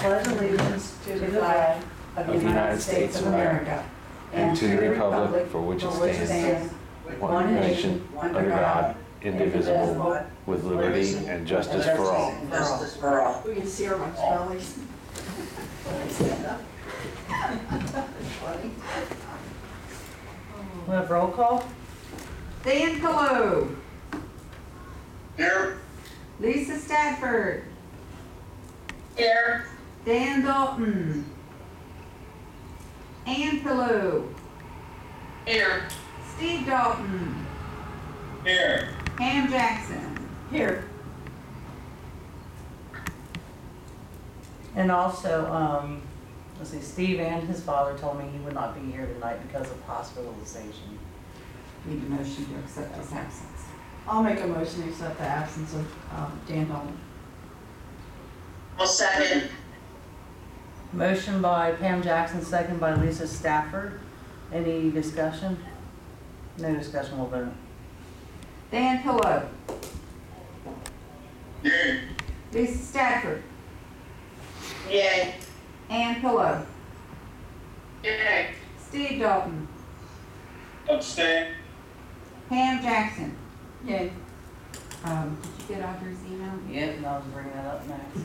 pledge allegiance to the flag of the United States of America and to the republic for which it stands, one nation, under God, indivisible, with liberty and justice for all. We can see our bellies. We'll have roll call. Dan Pillow. Here. Lisa Stafford. Here. Dan Dalton. Ann Pillow. Here. Steve Dalton. Here. Pam Jackson. Here. And also, let's see, Steve and his father told me he would not be here tonight because of hospitalization. Need a motion to accept his absence. I'll make a motion to accept the absence of Dan Dalton. I'll second. Motion by Pam Jackson, second by Lisa Stafford. Any discussion? No discussion, we'll vote. Dan Pillow. Yay. Lisa Stafford. Yay. Ann Pillow. Yay. Steve Dalton. Abstain. Pam Jackson. Yay. Did you get Audrey's email? Yep, and I was bringing that up next.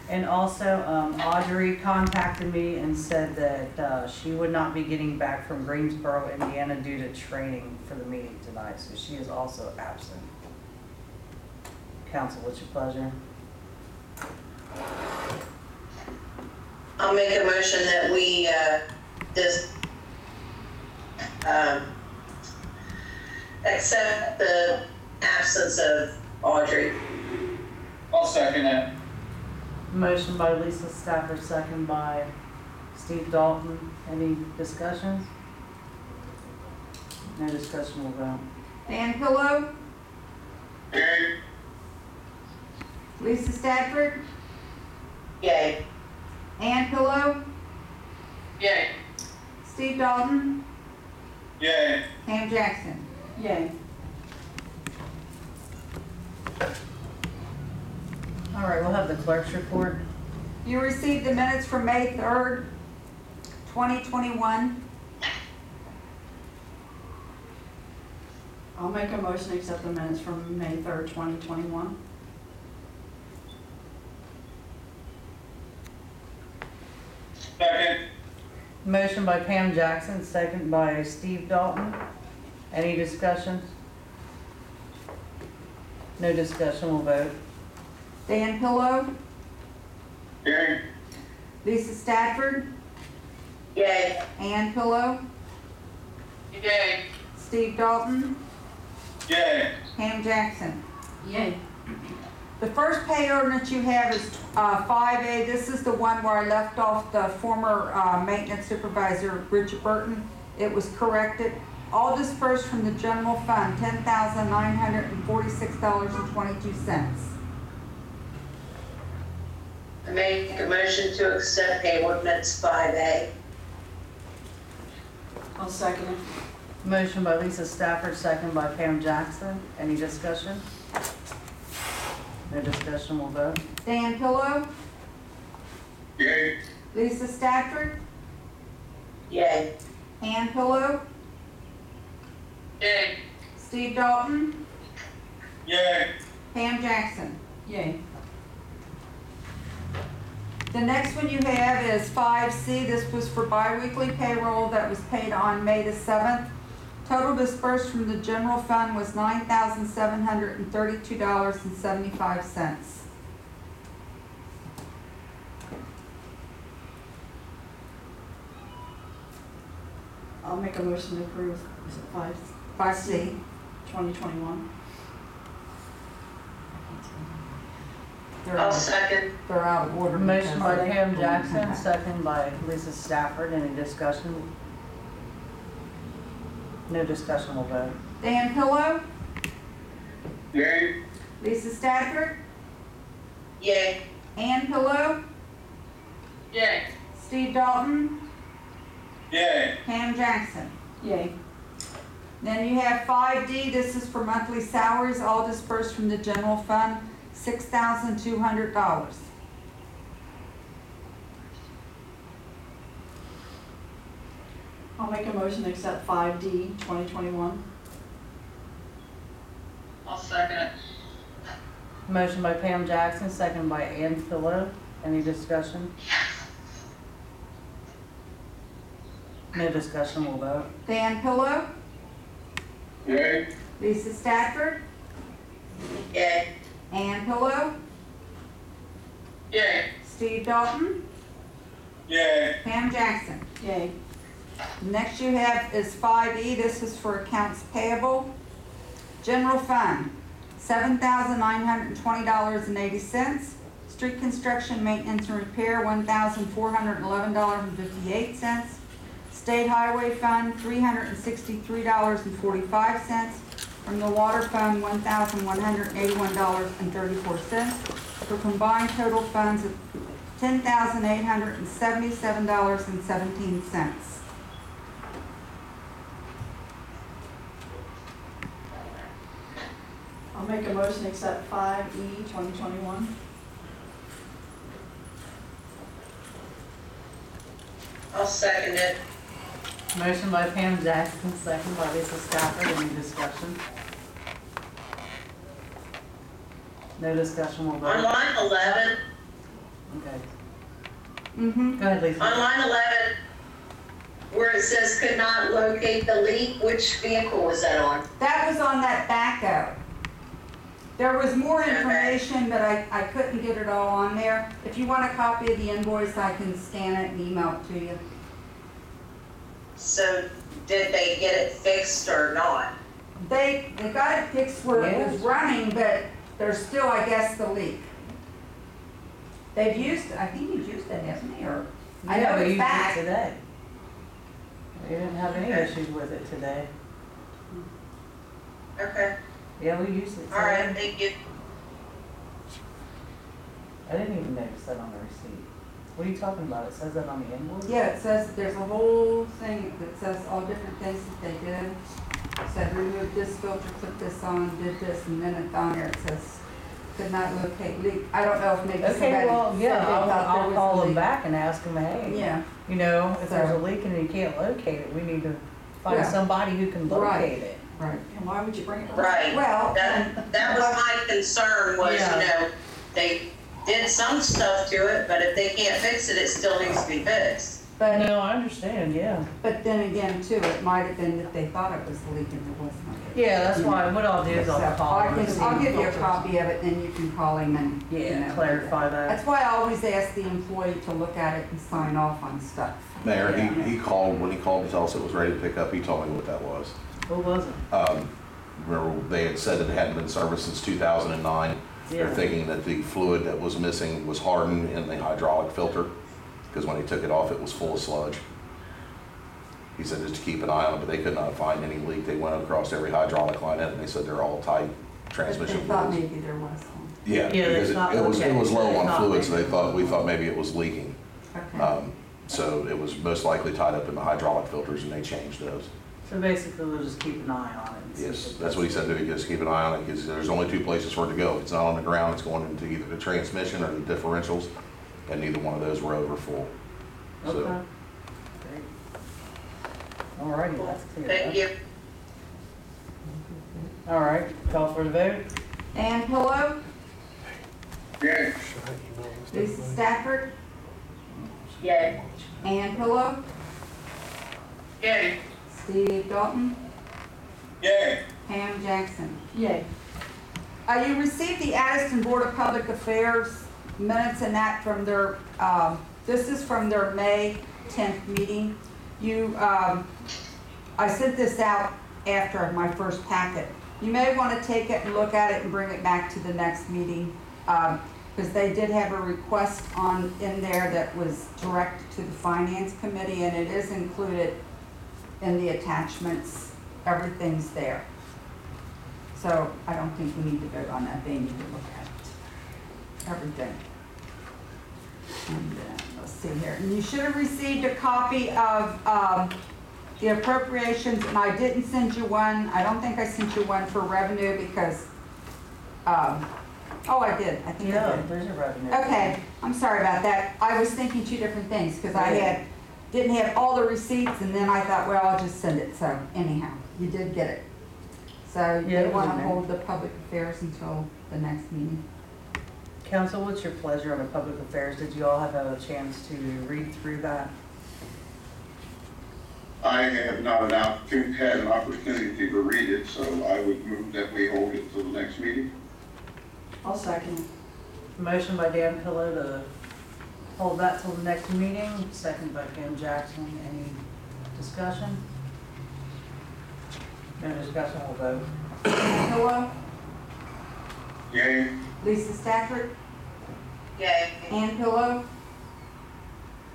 And also, Audrey contacted me and said that she would not be getting back from Greensboro, Indiana due to training for the meeting tonight, so she is also absent. Council, what's your pleasure? I'll make a motion that we accept the absence of Audrey. I'll second that. Motion by Lisa Stafford, second by Steve Dalton. Any discussions? No discussion, we'll vote. Dan Pillow. Yay. Lisa Stafford. Yay. Ann Pillow. Yay. Steve Dalton. Yay. Pam Jackson. Yay. All right, we'll have the clerk's report. You received the minutes from May 3rd, 2021. I'll make a motion to accept the minutes from May 3rd, 2021. Second. Motion by Pam Jackson, second by Steve Dalton. Any discussion? No discussion, we'll vote. Dan Pillow. Yay. Lisa Stafford. Yay. Ann Pillow. Yay. Steve Dalton. Yay. Pam Jackson. Yay. The first pay ordinance you have is 5A. This is the one where I left off the former maintenance supervisor, Richard Burton. It was corrected. All dispersed from the general fund, $10,946.22. I make a motion to accept pay ordinance 5A. I'll second it. Motion by Lisa Stafford, second by Pam Jackson. Any discussion? No discussion, we'll vote. Dan Pillow. Yay. Lisa Stafford. Yay. Ann Pillow. Yay. Steve Dalton. Yay. Pam Jackson. Yay. The next one you have is 5C. This was for biweekly payroll that was paid on May the 7th. Total dispersed from the general fund was $9,732.75. I'll make a motion to approve. Is it 5C. 2021? I'll second. They're out of order. Motion by because they- Pam Jackson, second by Lisa Stafford. Any discussion? No discussion, we'll vote. Dan Pillow. Yay. Lisa Stafford. Yay. Ann Pillow. Yay. Steve Dalton. Yay. Pam Jackson. Yay. Then you have 5D. This is for monthly salaries, all dispersed from the general fund, $6,200. I'll make a motion to accept 5D, 2021. I'll second it. Motion by Pam Jackson, second by Ann Pillow. Any discussion? No discussion, we'll vote. Dan Pillow, Yay. Lisa Stafford, Yay. Ann Pillow, Yay. Steve Dalton, Yay. Pam Jackson. Yay. Next you have is 5E, this is for accounts payable. General fund, $7,920.80. Street construction, maintenance and repair, $1,411.58. State highway fund, $363.45. From the water fund, $1,181.34. For combined total funds of $10,877.17. I'll make a motion to accept 5E, 2021. I'll second it. Motion by Pam Jackson, second by Lisa Stafford. Any discussion? No discussion, we'll On vote. line 11, Okay. Mm-hmm. Go ahead, Lisa. on line 11, where it says could not locate the leak, which vehicle was that on? That was on that backhoe. There was more information, but I couldn't get it all on there. If you want a copy of the invoice, I can scan it and email it to you. So did they get it fixed or not? They got it fixed where it was Yes. running, but there's still, I guess, the leak. They've used, I think he's used it, hasn't he, or? I know Yeah, we it's used back. it today. We didn't have any issues with it today. Okay, Yeah, we used it all right, today. thank you. I didn't even notice that on the receipt. What are you talking about? It says that on the invoice? Yeah, it says, there's a whole thing that says all different things that they did. Said remove this filter, put this on, did this, and then it's on there, it says could not locate leak. I don't know if maybe somebody Okay, well, said yeah, they thought there I'll was call a them leak. back and ask them, hey, Yeah, you know, if there's a So- leak and you can't locate it, we need to find Yeah. somebody who can Right. locate it. right. And why would you bring it? Right. Well, That was my concern was, Yeah. you know, they did some stuff to it, but if they can't fix it, it still needs to be fixed. but, No, I understand, yeah. but then again too, it might have been that they thought it was leaking, it wasn't. Yeah, that's why, what I'll do is So I'll call him and see. I'll give you a if- copy of it, then you can call him and, you Yeah, know. clarify that. That's why I always ask the employee to look at it and sign off on stuff. Mayor, Yeah. he called, when he called to tell us it was ready to pick up, he told me what that was. What was it? Remember, they had said that it hadn't been serviced since 2009. They're Yeah. thinking that the fluid that was missing was hardened in the hydraulic filter, because when they took it off, it was full of sludge. He said just to keep an eye on it, but they could not find any leak. They went across every hydraulic line in it, and they said they're all tight But transmission they thought fluids. maybe there was one. Yeah, Yeah, they because thought- it was okay, so low they on thought fluid, so maybe- we thought maybe it was leaking. Okay. So it was most likely tied up in the hydraulic filters, and they changed those. So basically, we'll just keep an eye on it. and see Yes, if it that's what he said, to me, just keep an eye on it, because there's only two places for it to go. If it's not on the ground, it's going into either the transmission or the differentials, and neither one of those were over full. Okay. So, Great. Alrighty, that's clear. Thank you. All right, call for the vote. Dan Pillow, Yay. Lisa Stafford, Yay. Ann Pillow, Yay. Steve Dalton, Yay. Pam Jackson. Yay. You received the Addyston Board of Public Affairs minutes and that from their, this is from their May 10th meeting. I sent this out after my first packet. You may want to take it and look at it and bring it back to the next meeting, because they did have a request in there that was directed to the Finance Committee, and it is included in the attachments. Everything's there. So I don't think we need to vote on that, they need to look at it, everything. And let's see here, and you should have received a copy of the appropriations, and I didn't send you one, I don't think I sent you one for revenue because, oh, I did, I think I Yeah, did. there's your revenue. Okay, I'm sorry about that, I was thinking two different things, because I had didn't have all the receipts, and then I thought, well, I'll just send it. So anyhow, you did get it. So Yeah, you it was want in to there. hold the public affairs until the next meeting? Council, what's your pleasure on the public affairs? Did you all have a chance to read through that? I have not had an opportunity to read it, so I would move that we hold it till the next meeting. I'll second it. Motion by Dan Pillow to hold that till the next meeting, second by Kim Jackson. Any discussion? No discussion, we'll vote. Pillow, Yay. Lisa Stafford, Yay. Ann Pillow,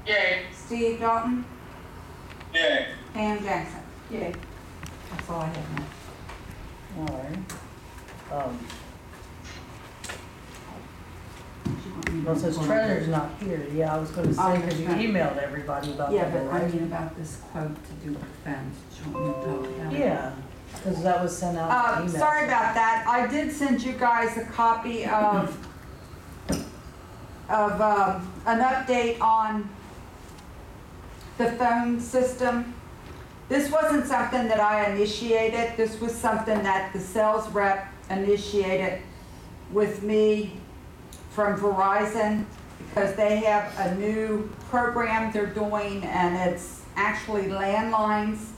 Yay. Steve Dalton, Yay. Pam Jackson. Yay. That's all I have now. All right. Well, since treasurer's not here, yeah, I was gonna say, because you emailed everybody about Yeah, that, but I right? mean about this quote to do with fence. Do you want me to talk about it? Yeah, because that was sent out email. Sorry about that. I did send you guys a copy of an update on the phone system. This wasn't something that I initiated. This was something that the sales rep initiated with me from Verizon, because they have a new program they're doing, and it's actually landlines.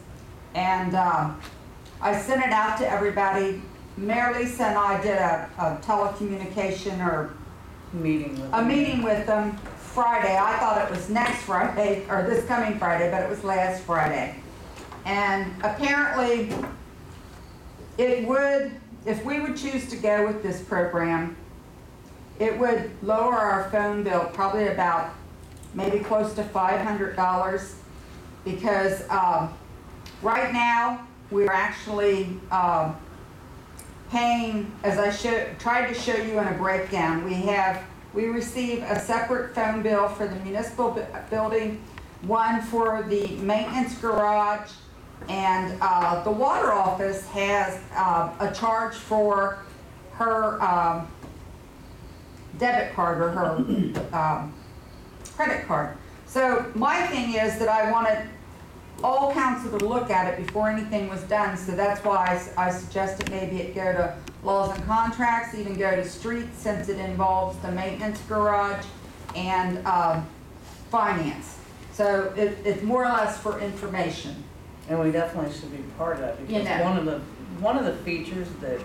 And I sent it out to everybody. Mayor, Lisa, and I did a telecommunication or Meeting with a them. meeting with them Friday. I thought it was next Friday, or this coming Friday, but it was last Friday. And apparently, it would, if we would choose to go with this program, it would lower our phone bill probably about maybe close to $500, because right now we're actually paying, as I tried to show you in a breakdown, we receive a separate phone bill for the municipal building, one for the maintenance garage, and the water office has a charge for her debit card or her credit card. So my thing is that I wanted all council to look at it before anything was done, so that's why I suggested maybe it go to laws and contracts, even go to streets, since it involves the maintenance garage and finance. So it's more or less for information. And we definitely should be part of that, because You know. one of the features that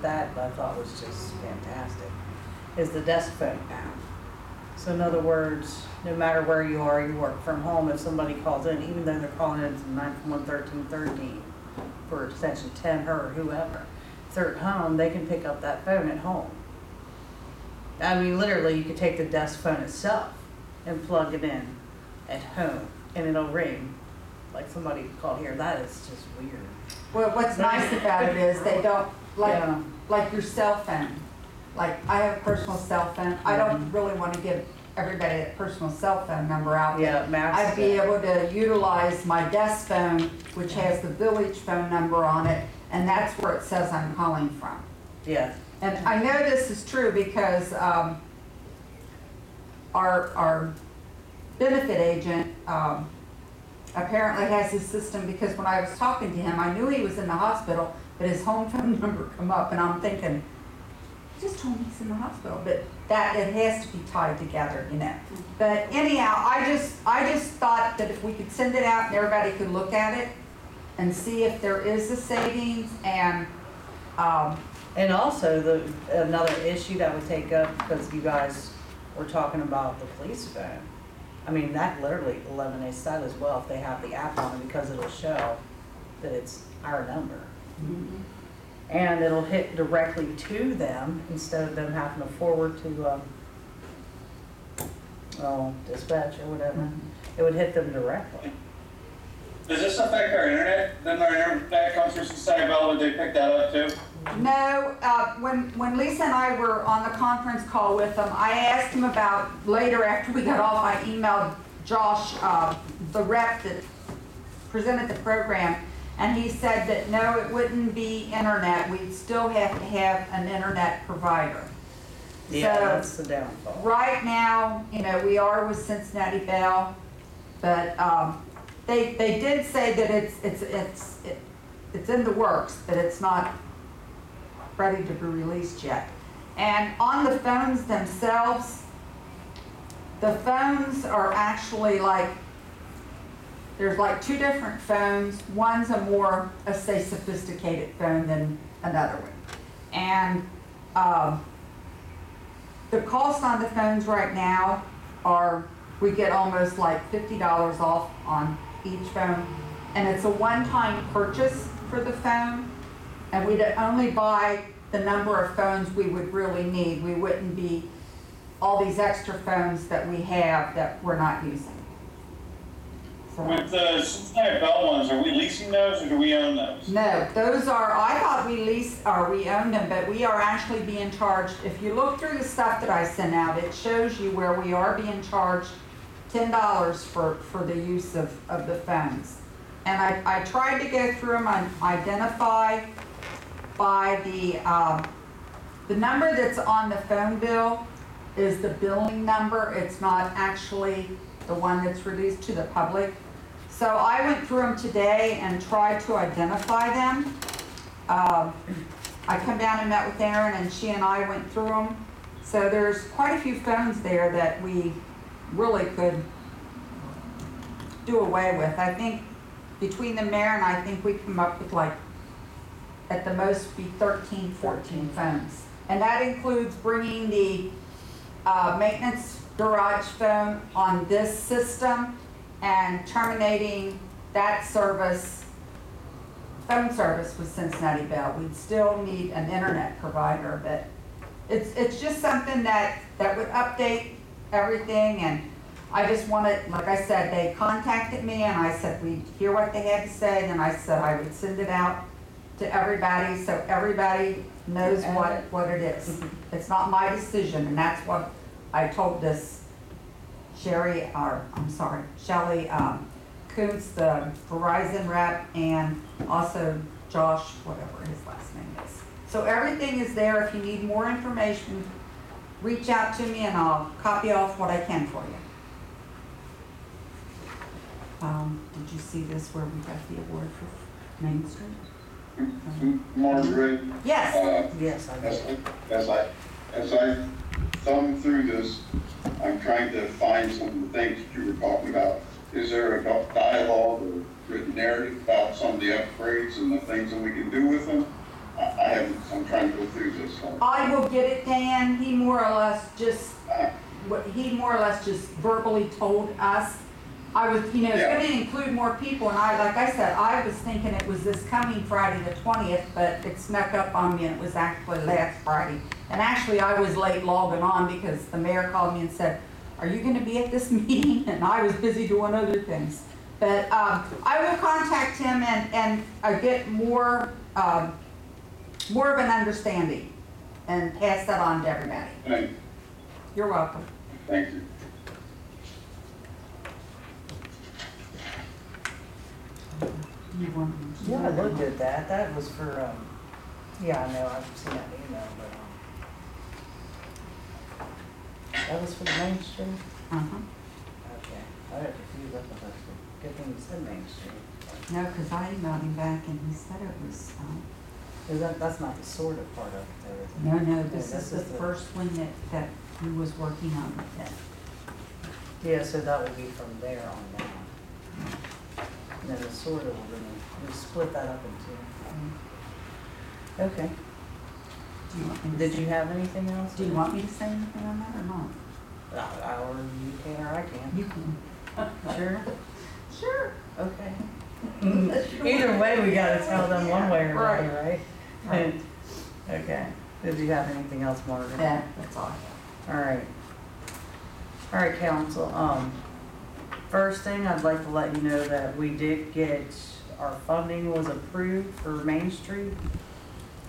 I thought was just fantastic is the desk phone app. So in other words, no matter where you are, you work from home, if somebody calls in, even though they're calling in to 911-1313 for extension 10, her or whoever, if they're at home, they can pick up that phone at home. I mean, literally, you could take the desk phone itself and plug it in at home, and it'll ring like somebody called here. That is just weird. Well, what's nice about it is they don't, Yeah. like your cell phone. Like, I have a personal cell phone. I don't really want to give everybody a personal cell phone number out. Yeah, Max. I'd be able to utilize my desk phone, which has the village phone number on it, and that's where it says I'm calling from. Yeah. And I know this is true because our benefit agent apparently has his system, because when I was talking to him, I knew he was in the hospital, but his home phone number come up, and I'm thinking, he just told me he's in the hospital, but that it has to be tied together, you know. But anyhow, I just thought that if we could send it out and everybody could look at it and see if there is a savings, and And also, another issue that would take up, because you guys were talking about the police phone. I mean, that literally eliminates that as well, if they have the app on it, because it'll show that it's our number. And it'll hit directly to them, instead of them having to forward to, dispatch or whatever. It would hit them directly. Does this affect our internet? Then our internet comes through Society, did they pick that up too? no, when Lisa and I were on the conference call with them, I asked him about, later after we got off, I emailed Josh, the rep that presented the program, and he said that no, it wouldn't be internet. We'd still have to have an internet provider. Yeah, So, that's the downfall. right now, you know, we are with Cincinnati Bell, But, they did say that it's in the works, but it's not ready to be released yet. And on the phones themselves, the phones are actually like, there's like two different phones. One's a more, let's say, sophisticated phone than another one. And the cost on the phones right now are, we get almost like $50 off on each phone. And it's a one-time purchase for the phone. And we'd only buy the number of phones we would really need. We wouldn't be all these extra phones that we have that we're not using. So, With the Cincinnati Bell ones, are we leasing those or do we own those? no, those are, I thought we leased, or we owned them, but we are actually being charged. If you look through the stuff that I sent out, it shows you where we are being charged $10 for the use of the phones. And I tried to go through them and identify by the number that's on the phone bill is the billing number. It's not actually the one that's released to the public. So I went through them today and tried to identify them. I come down and met with Erin, and she and I went through them. So there's quite a few phones there that we really could do away with. I think between the mayor and I think we come up with like, at the most be 13, 14 phones. And that includes bringing the maintenance garage phone on this system and terminating that service, phone service with Cincinnati Bell. We'd still need an internet provider, but it's just something that would update everything. And I just wanted, like I said, they contacted me and I said we'd hear what they had to say, and then I said I would send it out to everybody so everybody knows what it is. It's not my decision, and that's what I told this Shelly Kuntz, the Verizon rep, and also Josh, whatever his last name is. So everything is there. If you need more information, reach out to me and I'll copy off what I can for you. Did you see this where we got the award for Main Street? Margret, Yes. Yes, I did. as I thumb through this, I'm trying to find some of the things that you were talking about. Is there a dialogue or written narrative about some of the upgrades and the things that we can do with them? I'm trying to go through this. I will get it, Dan. He more or less just verbally told us. I was, it's going to include more people, and like I said, I was thinking it was this coming Friday the 20th, but it snuck up on me and it was actually last Friday. And actually I was late logging on because the mayor called me and said, are you going to be at this meeting? And I was busy doing other things. But I will contact him and get more of an understanding and pass that on to everybody. Thank you. You're welcome. Thank you. Yeah, I looked at that. That was for, yeah, I know, I've seen that email, but, that was for the Main Street? Uh-huh. Okay. I got confused. I thought that's the good thing you said Main Street. No, because I emailed him back and he said it was, That's not the sort of part of it, though, is it? no, Yeah, this is the first one that he was working on with it. Yeah, so that would be from there on down. And then the sort of, we split that up in two. Okay. Do you want me to Did say- you have anything else? Do you want me to say anything on that or not? Or you can, or I can. You can. Sure? Sure. Okay. Either way, we gotta tell them one way or another, right? Right. Okay. Did you have anything else, Margaret? That's all I have. All right. All right, council, first thing, I'd like to let you know that we did get, our funding was approved for Main Street.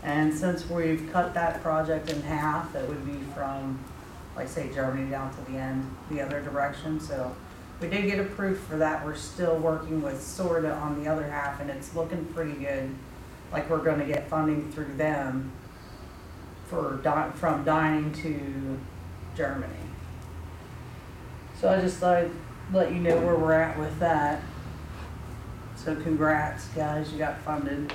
And since we've cut that project in half, it would be from, like say, Germany down to the end, the other direction. So we did get approved for that. We're still working with SORTA on the other half, and it's looking pretty good. Like we're gonna get funding through them for from Dining to Germany. So I just thought I'd let you know where we're at with that. So congrats, guys, you got funded.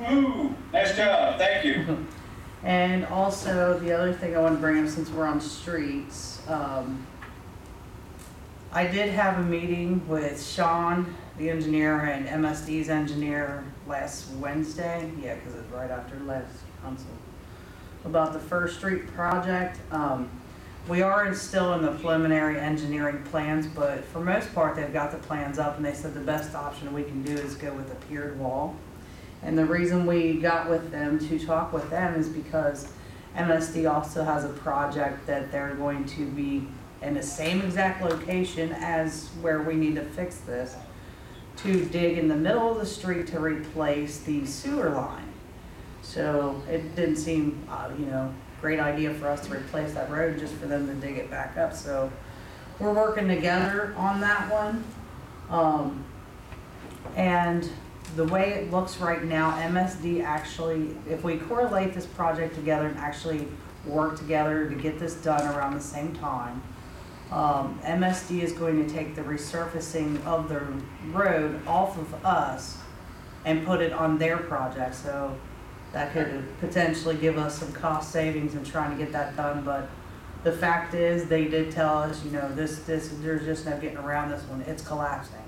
Woo, nice job, thank you. And also, the other thing I want to bring up since we're on streets, I did have a meeting with Sean, the engineer, and MSD's engineer last Wednesday. Yeah, because it's right after last council. About the First Street project. We are still in the preliminary engineering plans, but for most part, they've got the plans up, and they said the best option we can do is go with a piered wall. And the reason we got with them to talk with them is because MSD also has a project that they're going to be in the same exact location as where we need to fix this, to dig in the middle of the street to replace the sewer line. So it didn't seem, great idea for us to replace that road just for them to dig it back up. So we're working together on that one. And the way it looks right now, MSD actually, if we correlate this project together and actually work together to get this done around the same time, MSD is going to take the resurfacing of the road off of us and put it on their project. So that could potentially give us some cost savings in trying to get that done. But the fact is, they did tell us, this there's just no getting around this one. It's collapsing.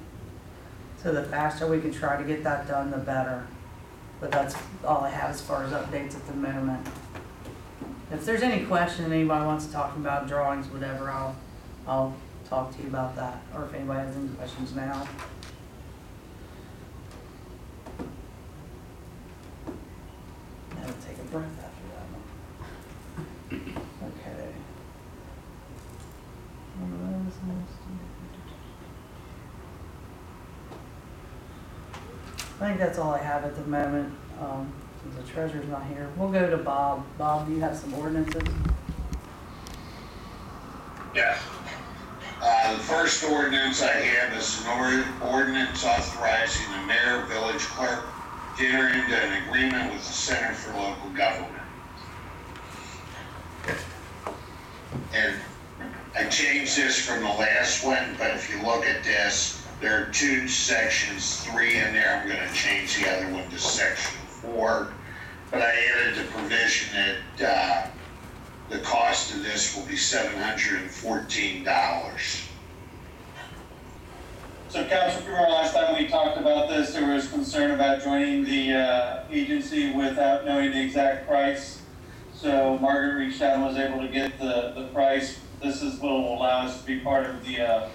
So the faster we can try to get that done, the better. But that's all I have as far as updates at the moment. If there's any question anybody wants to talk about, drawings, whatever, I'll talk to you about that. Or if anybody has any questions now. I'll take a breath after that one. Okay. I think that's all I have at the moment. Since the treasurer's not here, we'll go to Bob. Bob, do you have some ordinances? Yes. The first ordinance I have is an ordinance authorizing the mayor, village clerk to enter into an agreement with the Center for Local Government. And I changed this from the last one, but if you look at this, there are two sections, 3 in there. I'm going to change the other one to section 4. But I added the provision that the cost of this will be $714. So Council, if you remember last time we talked about this, there was concern about joining the agency without knowing the exact price. So Margret reached out and was able to get the price. This is what will allow us to be part of the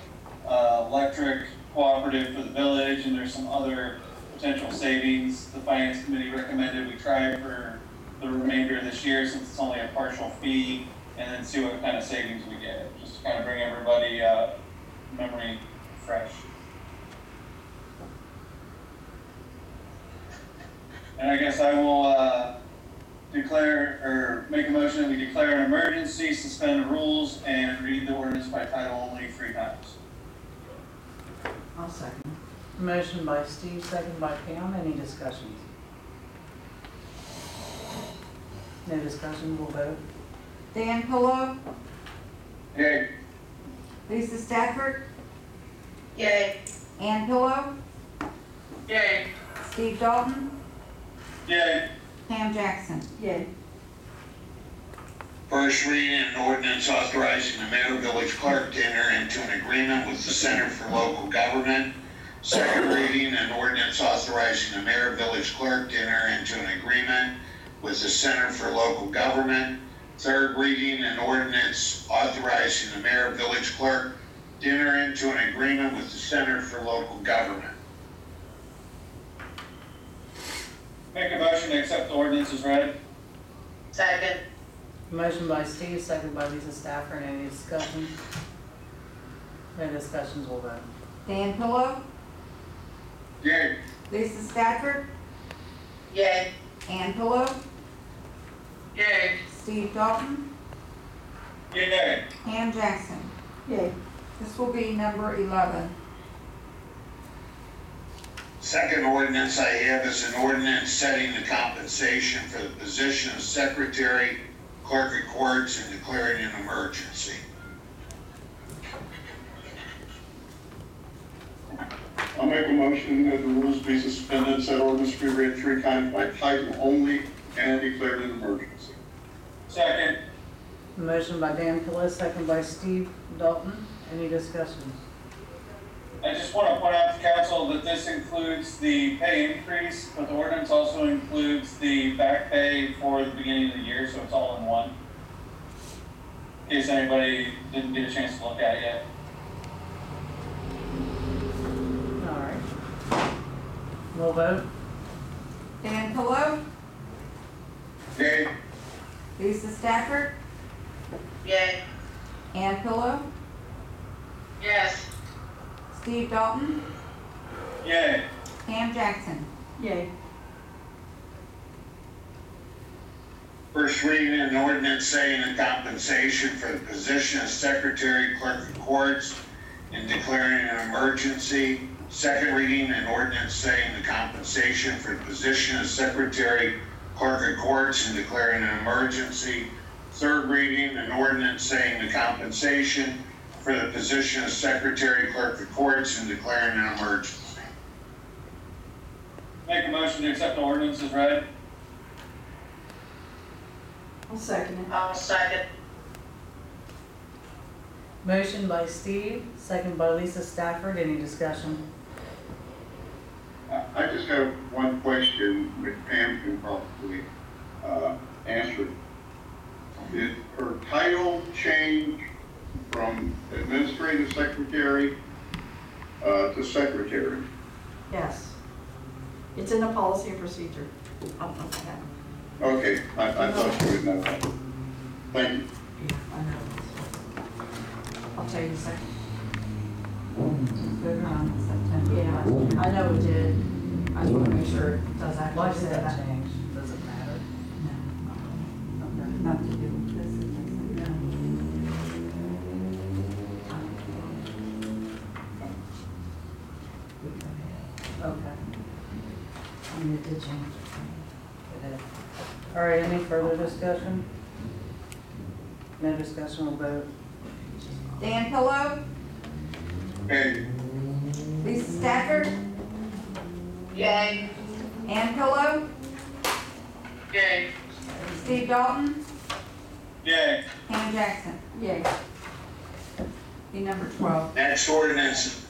electric cooperative for the village, and there's some other potential savings. The Finance Committee recommended we try for the remainder of this year since it's only a partial fee, and then see what kind of savings we get. Just to kind of bring everybody memory fresh. And I guess I will declare or make a motion that we declare an emergency, suspend the rules, and read the ordinance by title only 3 times. I'll second. Motion by Steve, second by Pam. Any discussions? No discussion, we'll vote. Dan Pillow, Yay. Lisa Stafford, Yay. Ann Pillow, Yay. Steve Dalton, Yay. Pam Jackson. Yay. First reading, an ordinance authorizing the mayor, village clerk to enter into an agreement with the Center for Local Government. Second reading, an ordinance authorizing the mayor, village clerk to enter into an agreement with the Center for Local Government. Third reading, an ordinance authorizing the mayor, village clerk to enter into an agreement with the Center for Local Government. Make a motion to accept the ordinance as read. Second. Motion by Steve, second by Lisa Stafford. Any discussion? No discussions, we'll vote. Dan Pillow, Yay. Lisa Stafford, Yay. Ann Pillow, Yay. Steve Dalton, Yay. Pam Jackson. Yay. This will be number 11. Second ordinance I have is an ordinance setting the compensation for the position of secretary, clerk of courts, and declaring an emergency. I'll make a motion that the rules be suspended, said ordinance be read 3 times by title only, and declared an emergency. Second. Motion by Dan Pillis, second by Steve Dalton. Any discussion? I just want to point out to council that this includes the pay increase, but the ordinance also includes the back pay for the beginning of the year, so it's all in one. In case anybody didn't get a chance to look at it yet. All right. We'll vote. Dan Pillow, Yay. Lisa Stafford, Yay. Ann Pillow, Yes. Steve Dalton, Yay. Pam Jackson. Yay. First reading an ordinance setting the compensation for the position of Secretary, Clerk of Courts, and declaring an emergency. Second reading an ordinance setting the compensation for the position of Secretary, Clerk of Courts, and declaring an emergency. Third reading an ordinance setting the compensation for the position of Secretary, Clerk of Courts, and declaring an emergency. Make a motion to accept the ordinance as read. I'll second it. I'll second. Motion by Steve, second by Lisa Stafford. Any discussion? I just have one question, which Pam can probably answer. Did her title change from administrative secretary to secretary? Yes. It's in the policy and procedure. I don't know if I have. Okay, I thought you would know that. Thank you. Yeah, I know. I'll tell you in a second. Voted on September. Yeah, I know it did. I just want to make sure it does Why actually did say that that. change? Does it matter? Okay. Nothing to do with this. It doesn't. Okay. I mean, it did change. It is. All right, any further discussion? No discussion, we'll vote. Dan Pillow, Hey, Lisa Stafford, Yay. Ann Pillow, Yay. Steve Dalton, Yay. Pam Jackson. Yay. Be number 12. Next ordinance,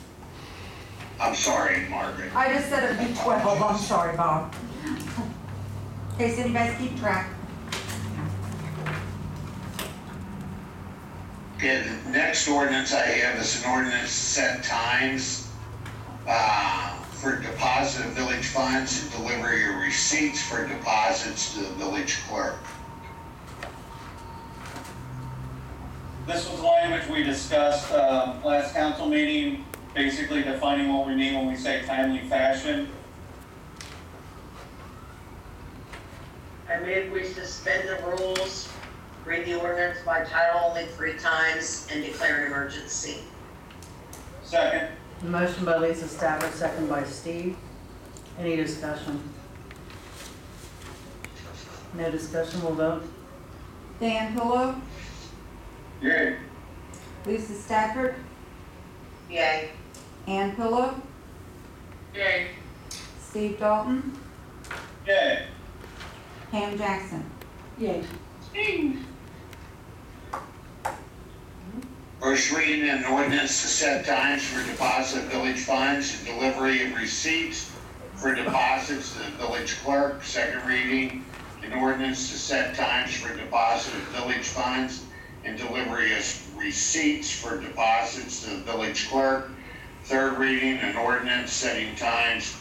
I'm sorry, Margaret. I just said it'd be 12. I'm sorry, Bob. In case anybody's keep track. Okay, the next ordinance I have is an ordinance to set times for deposit of village funds and delivery of receipts for deposits to the village clerk. This was language we discussed last council meeting, basically defining what we mean when we say timely fashion. I move we suspend the rules, read the ordinance by title only 3 times, and declare an emergency. Second. Motion by Lisa Stafford, second by Steve. Any discussion? No discussion, we'll vote. Dan Pillow, yay. Lisa Stafford, Yay. Ann Pillow, Yay. Steve Dalton, Yay. Pam Jackson. Yay. First reading an ordinance to set times for deposit of village funds and delivery of receipts for deposits to the village clerk. Second reading an ordinance to set times for deposit of village funds and delivery of receipts for deposits to the village clerk. Third reading an ordinance setting times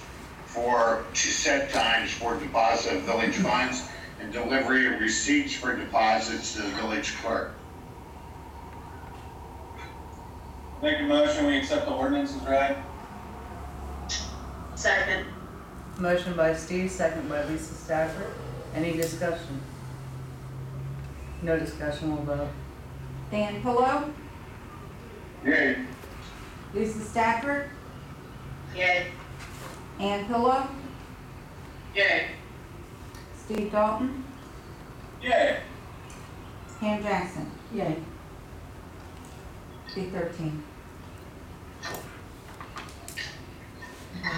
to set times for deposit of village funds and delivery of receipts for deposits to the village clerk. Make a motion, we accept the ordinance as read. Second. Motion by Steve, second by Lisa Stafford. Any discussion? No discussion, we'll vote. Dan Pillow, Yay. Lisa Stafford, Yay. Ann Pillow, Yay. Steve Dalton, Yay. Pam Jackson. Yay. Be 13.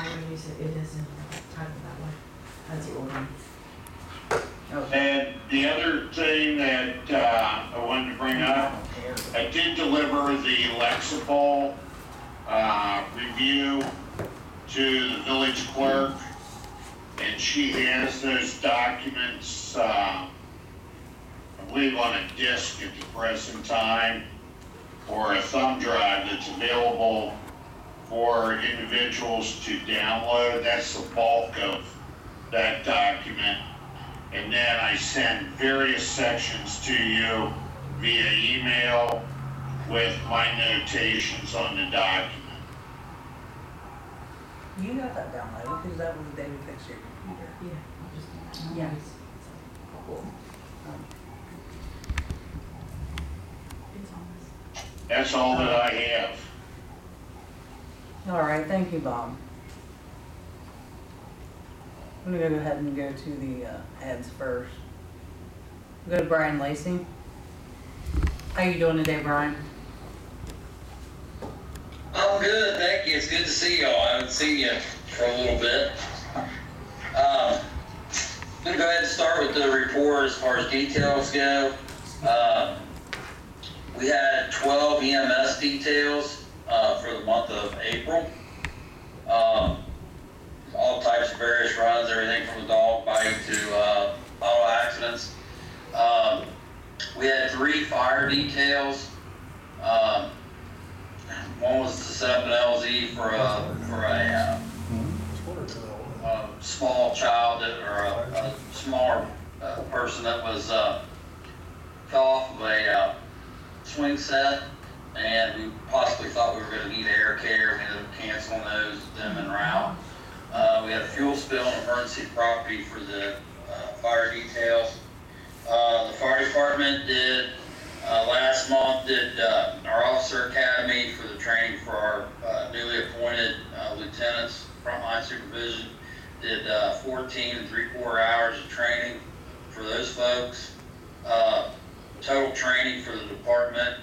when you said it is in title that way. That's the ordinance. And the other thing that I wanted to bring up, I did deliver the lexical review to the village clerk, and she has those documents, I believe on a disk at the present time, or a thumb drive that's available for individuals to download. That's the bulk of that document. And then I send various sections to you via email with my notations on the document. You got that downloaded, because that was the day we fixed your computer. Yeah, I'll just. Yeah. Cool. It's on this. That's all that I have. All right, thank you, Bob. I'm gonna go ahead and go to the ads first. Go to Brian Lacey. How you doing today, Brian? I'm good, thank you. It's good to see y'all. I haven't seen you for a little bit. I'm gonna go ahead and start with the report as far as details go. We had 12 EMS details for the month of April. All types of various runs, everything from a dog bite to auto accidents. We had 3 fire details. One was to set up an LZ for a small child or a smaller person that was fell off of a swing set, and we possibly thought we were going to need air care. We ended up canceling those, them en route. We had a fuel spill and emergency property for the fire details. The fire department did last month our officer academy for the training for our newly appointed lieutenants, frontline supervision. Did 14 3/4 hours of training for those folks. Total training for the department,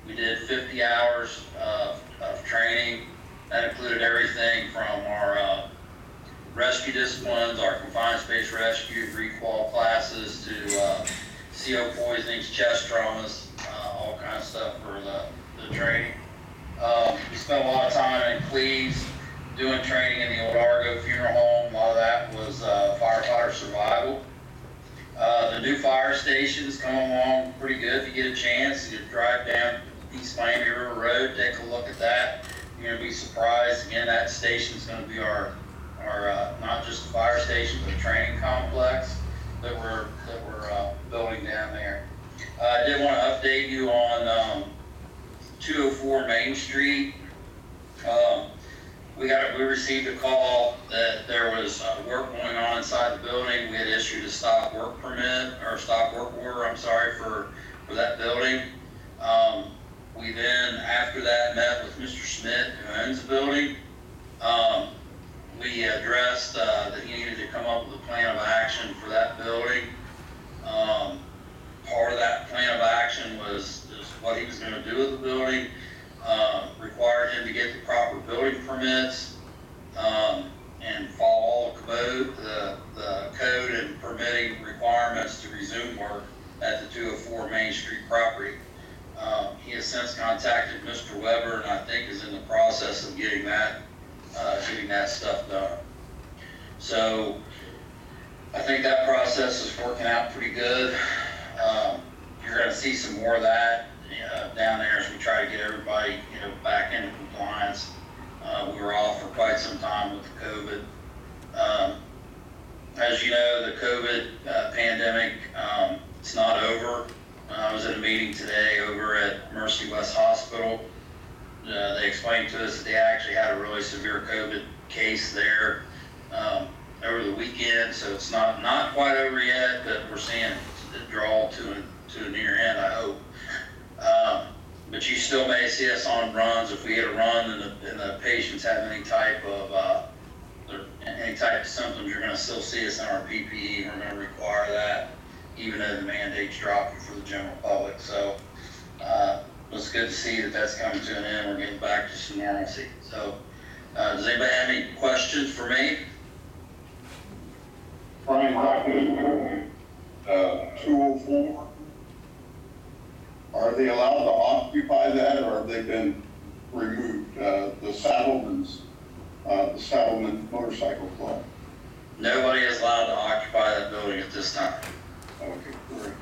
we did 50 hours of training. That included everything from our rescue disciplines, our confined space rescue, requal classes, to CO poisonings, chest traumas, all kinds of stuff for the training. We spent a lot of time in Cleves doing training in the old Argo funeral home. A lot of that was firefighter survival. The new fire station's coming along pretty good. If you get a chance, you drive down East Miami River Road, take a look at that. You're gonna be surprised. Again, that station's gonna be our not just the fire station, but a training complex that we're building down there. I did want to update you on 204 Main Street. We received a call that there was work going on inside the building. We had issued a stop work permit, or stop work order, I'm sorry, for that building. We then, after that, met with Mr. Smith, who owns the building. We addressed that he needed to come up with a plan of action for that building. Part of that plan of action was what he was going to do with the building. Required him to get the proper building permits and follow all the code and permitting requirements to resume work at the 204 Main Street property. He has since contacted Mr. Weber, and I think is in the process of getting that stuff done. So I think that process is working out pretty good. You're going to see some more of that down there as we try to get everybody, back into compliance. We were off for quite some time with the COVID. As you know, the COVID pandemic, it's not over. I was at a meeting today over at Mercy West Hospital. They explained to us that they actually had a really severe COVID case there over the weekend, so it's not quite over yet, but we're seeing it draw to a near end, I hope. But you still may see us on runs. If we get a run and the patients have any type of symptoms, you're going to still see us in our PPE. We're going to require that, even though the mandate's dropping for the general public. So it's good to see that that's coming to an end. We're getting back to some normalcy. So Does anybody have any questions for me? Brian, talking 204, are they allowed to occupy that, or have they been removed? The Saddleman Motorcycle Club. Nobody is allowed to occupy that building at this time. Okay, great.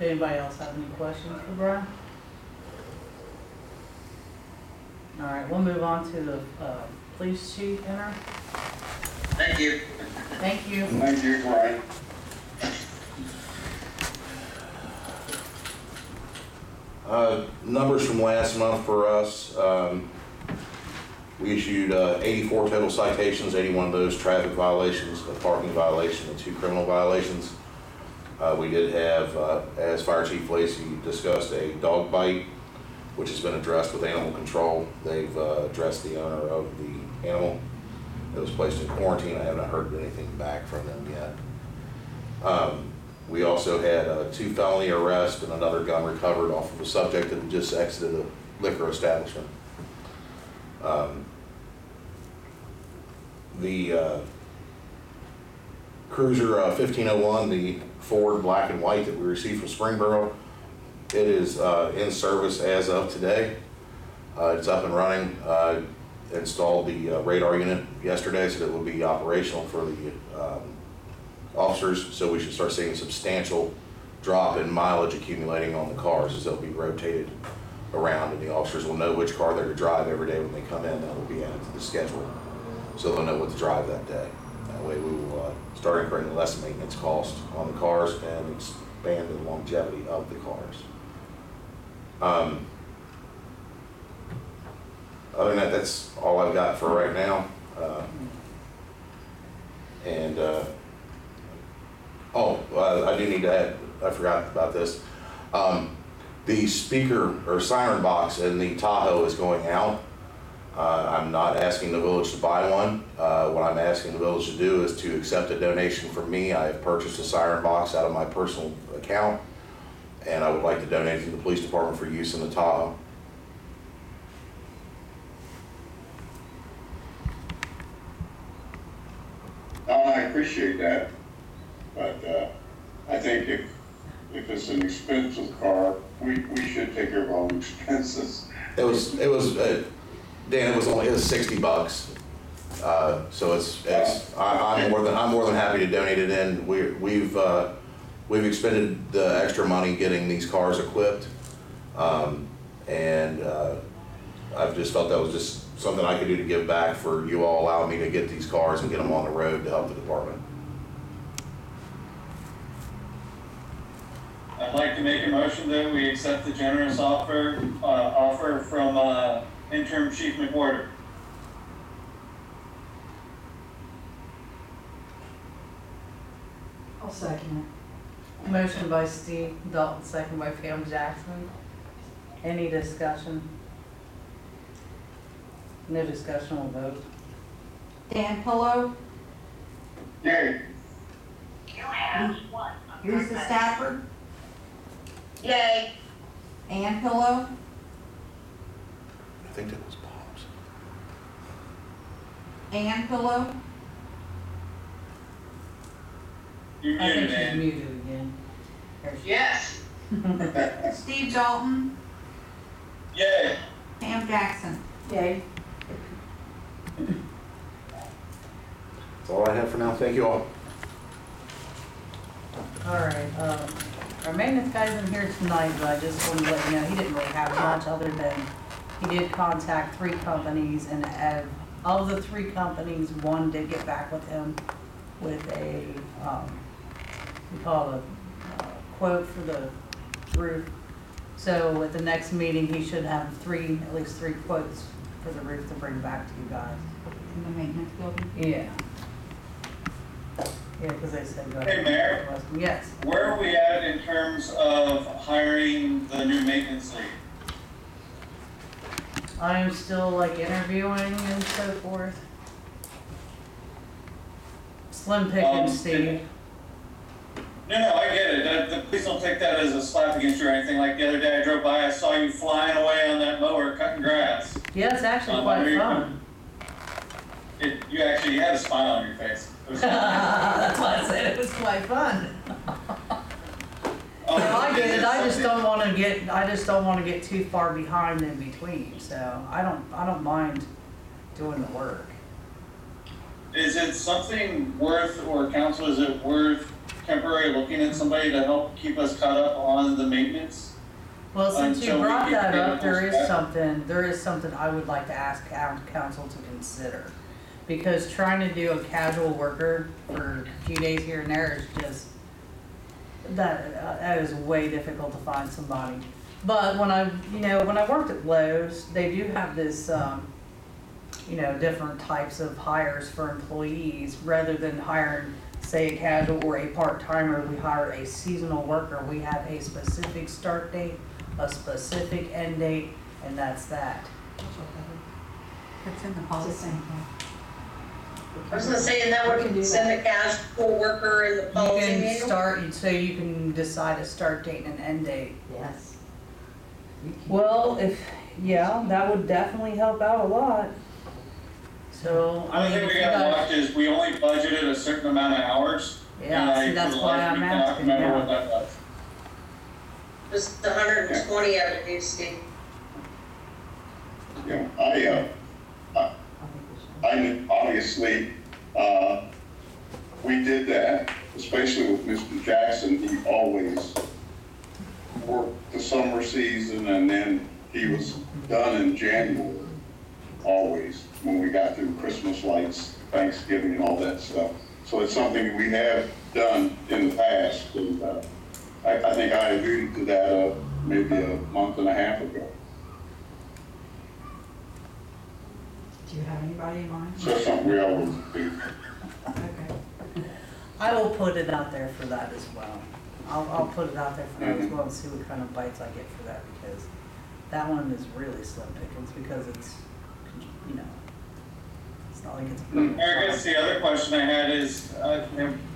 Anybody else have any questions for Brian? All right, we'll move on to the police chief, Interim. Thank you. Thank you. Thank you, Brian. Numbers from last month for us, we issued 84 total citations, 81 of those traffic violations, a parking violation, and 2 criminal violations. We did have, as Fire Chief Lacey discussed, a dog bite, which has been addressed with animal control. They've addressed the owner of the animal. It was placed in quarantine. I haven't heard anything back from them yet. We also had 2 felony arrests and another gun recovered off of a subject that had just exited a liquor establishment. The Cruiser 1501, the Ford black and white that we received from Springboro, it is in service as of today. It's up and running. Installed the radar unit yesterday, so that it will be operational for the officers. So we should start seeing a substantial drop in mileage accumulating on the cars as they'll be rotated around, and the officers will know which car they're to drive every day when they come in. That will be added to the schedule, so they'll know what to drive that day. That way we will start incurring less maintenance cost on the cars and expand the longevity of the cars. Other than that, that's all I've got for right now. I do need to add, I forgot about this. The speaker or siren box in the Tahoe is going out. I'm not asking the village to buy one. What I'm asking the village to do is to accept a donation from me. I have purchased a siren box out of my personal account, and I would like to donate it to the police department for use in the Tahoe. I appreciate that, but I think if it's an expensive car, we should take care of our own expenses. It was Dan, it was $60. So I'm more than happy to donate it in. We've expended the extra money getting these cars equipped, and I've just felt that was just something I could do to give back for you all allowing me to get these cars and get them on the road to help the department. I'd like to make a motion that we accept the generous offer from Interim Chief McWhorter. I'll second it. Motion by Steve Dalton, second by Pam Jackson. Any discussion? No discussion, we'll vote. Dan Pillow, Yay. Lisa Stafford, Yay. Ann Pillow, I think that was Bob's. Ann Pillow, You're I think muted, she's man. muted again. There she- Yes. Steve Dalton, Yay. Pam Jackson. Yay. That's all I have for now. Thank you all. All right, our maintenance guy's in here tonight, but I just wanted to let you know, he didn't really have much other than he did contact 3 companies, and of the 3 companies, 1 did get back with him with a, we call it a quote for the roof. So at the next meeting, he should have at least 3 quotes for the roof to bring back to you guys. In the maintenance building. Yeah. Yeah, because they said go ahead. Hey, Mayor. Yes. Where are we at in terms of hiring the new maintenance lead? I am still like interviewing and so forth. Slim pickings, Steve. No, I get it. Please don't take that as a slap against you or anything. Like the other day I drove by, I saw you flying away on that mower cutting grass. Yeah, it's actually quite fun. You actually had a smile on your face. That's why I said it was quite fun. Oh, I get it, I just don't wanna get too far behind in between, so I don't mind doing the work. Is it something worth, or council, is it worth temporarily looking at somebody to help keep us caught up on the maintenance? Well, since you Until we brought get that the up, there rules is something I would like to ask council to consider. Because trying to do a casual worker for a few days here and there is just, that is way difficult to find somebody. But when I worked at Lowe's, they do have this, different types of hires for employees. Rather than hiring, say, a casual or a part-timer, we hire a seasonal worker. We have a specific start date, a specific end date, and that's that. It's in the policy. I was gonna say, and that We can do would send the casual worker in the You policy can manual? start, so you can decide a start date and an end date. Yes. Well, that would definitely help out a lot. So, The only thing if we you got guys- watched is we only budgeted a certain amount of hours. Yeah, see, that's why I'm asking, Remember what yeah. that was. Just 120 of it, you see. Yeah, I obviously, we did that, especially with Mr. Jackson. He always worked the summer season, and then he was done in January, always, when we got through Christmas lights, Thanksgiving, and all that stuff. So it's something we have done in the past, and I think I alluded to that maybe a month and a half ago. Do you have anybody in mind? So it's something we always do. Okay. I will put it out there for that as well. I'll put it out there for that as well and see what kind of bites I get for that, because that one is really slim pickings, because it's not like it's a permanent I guess job. the other question I had is,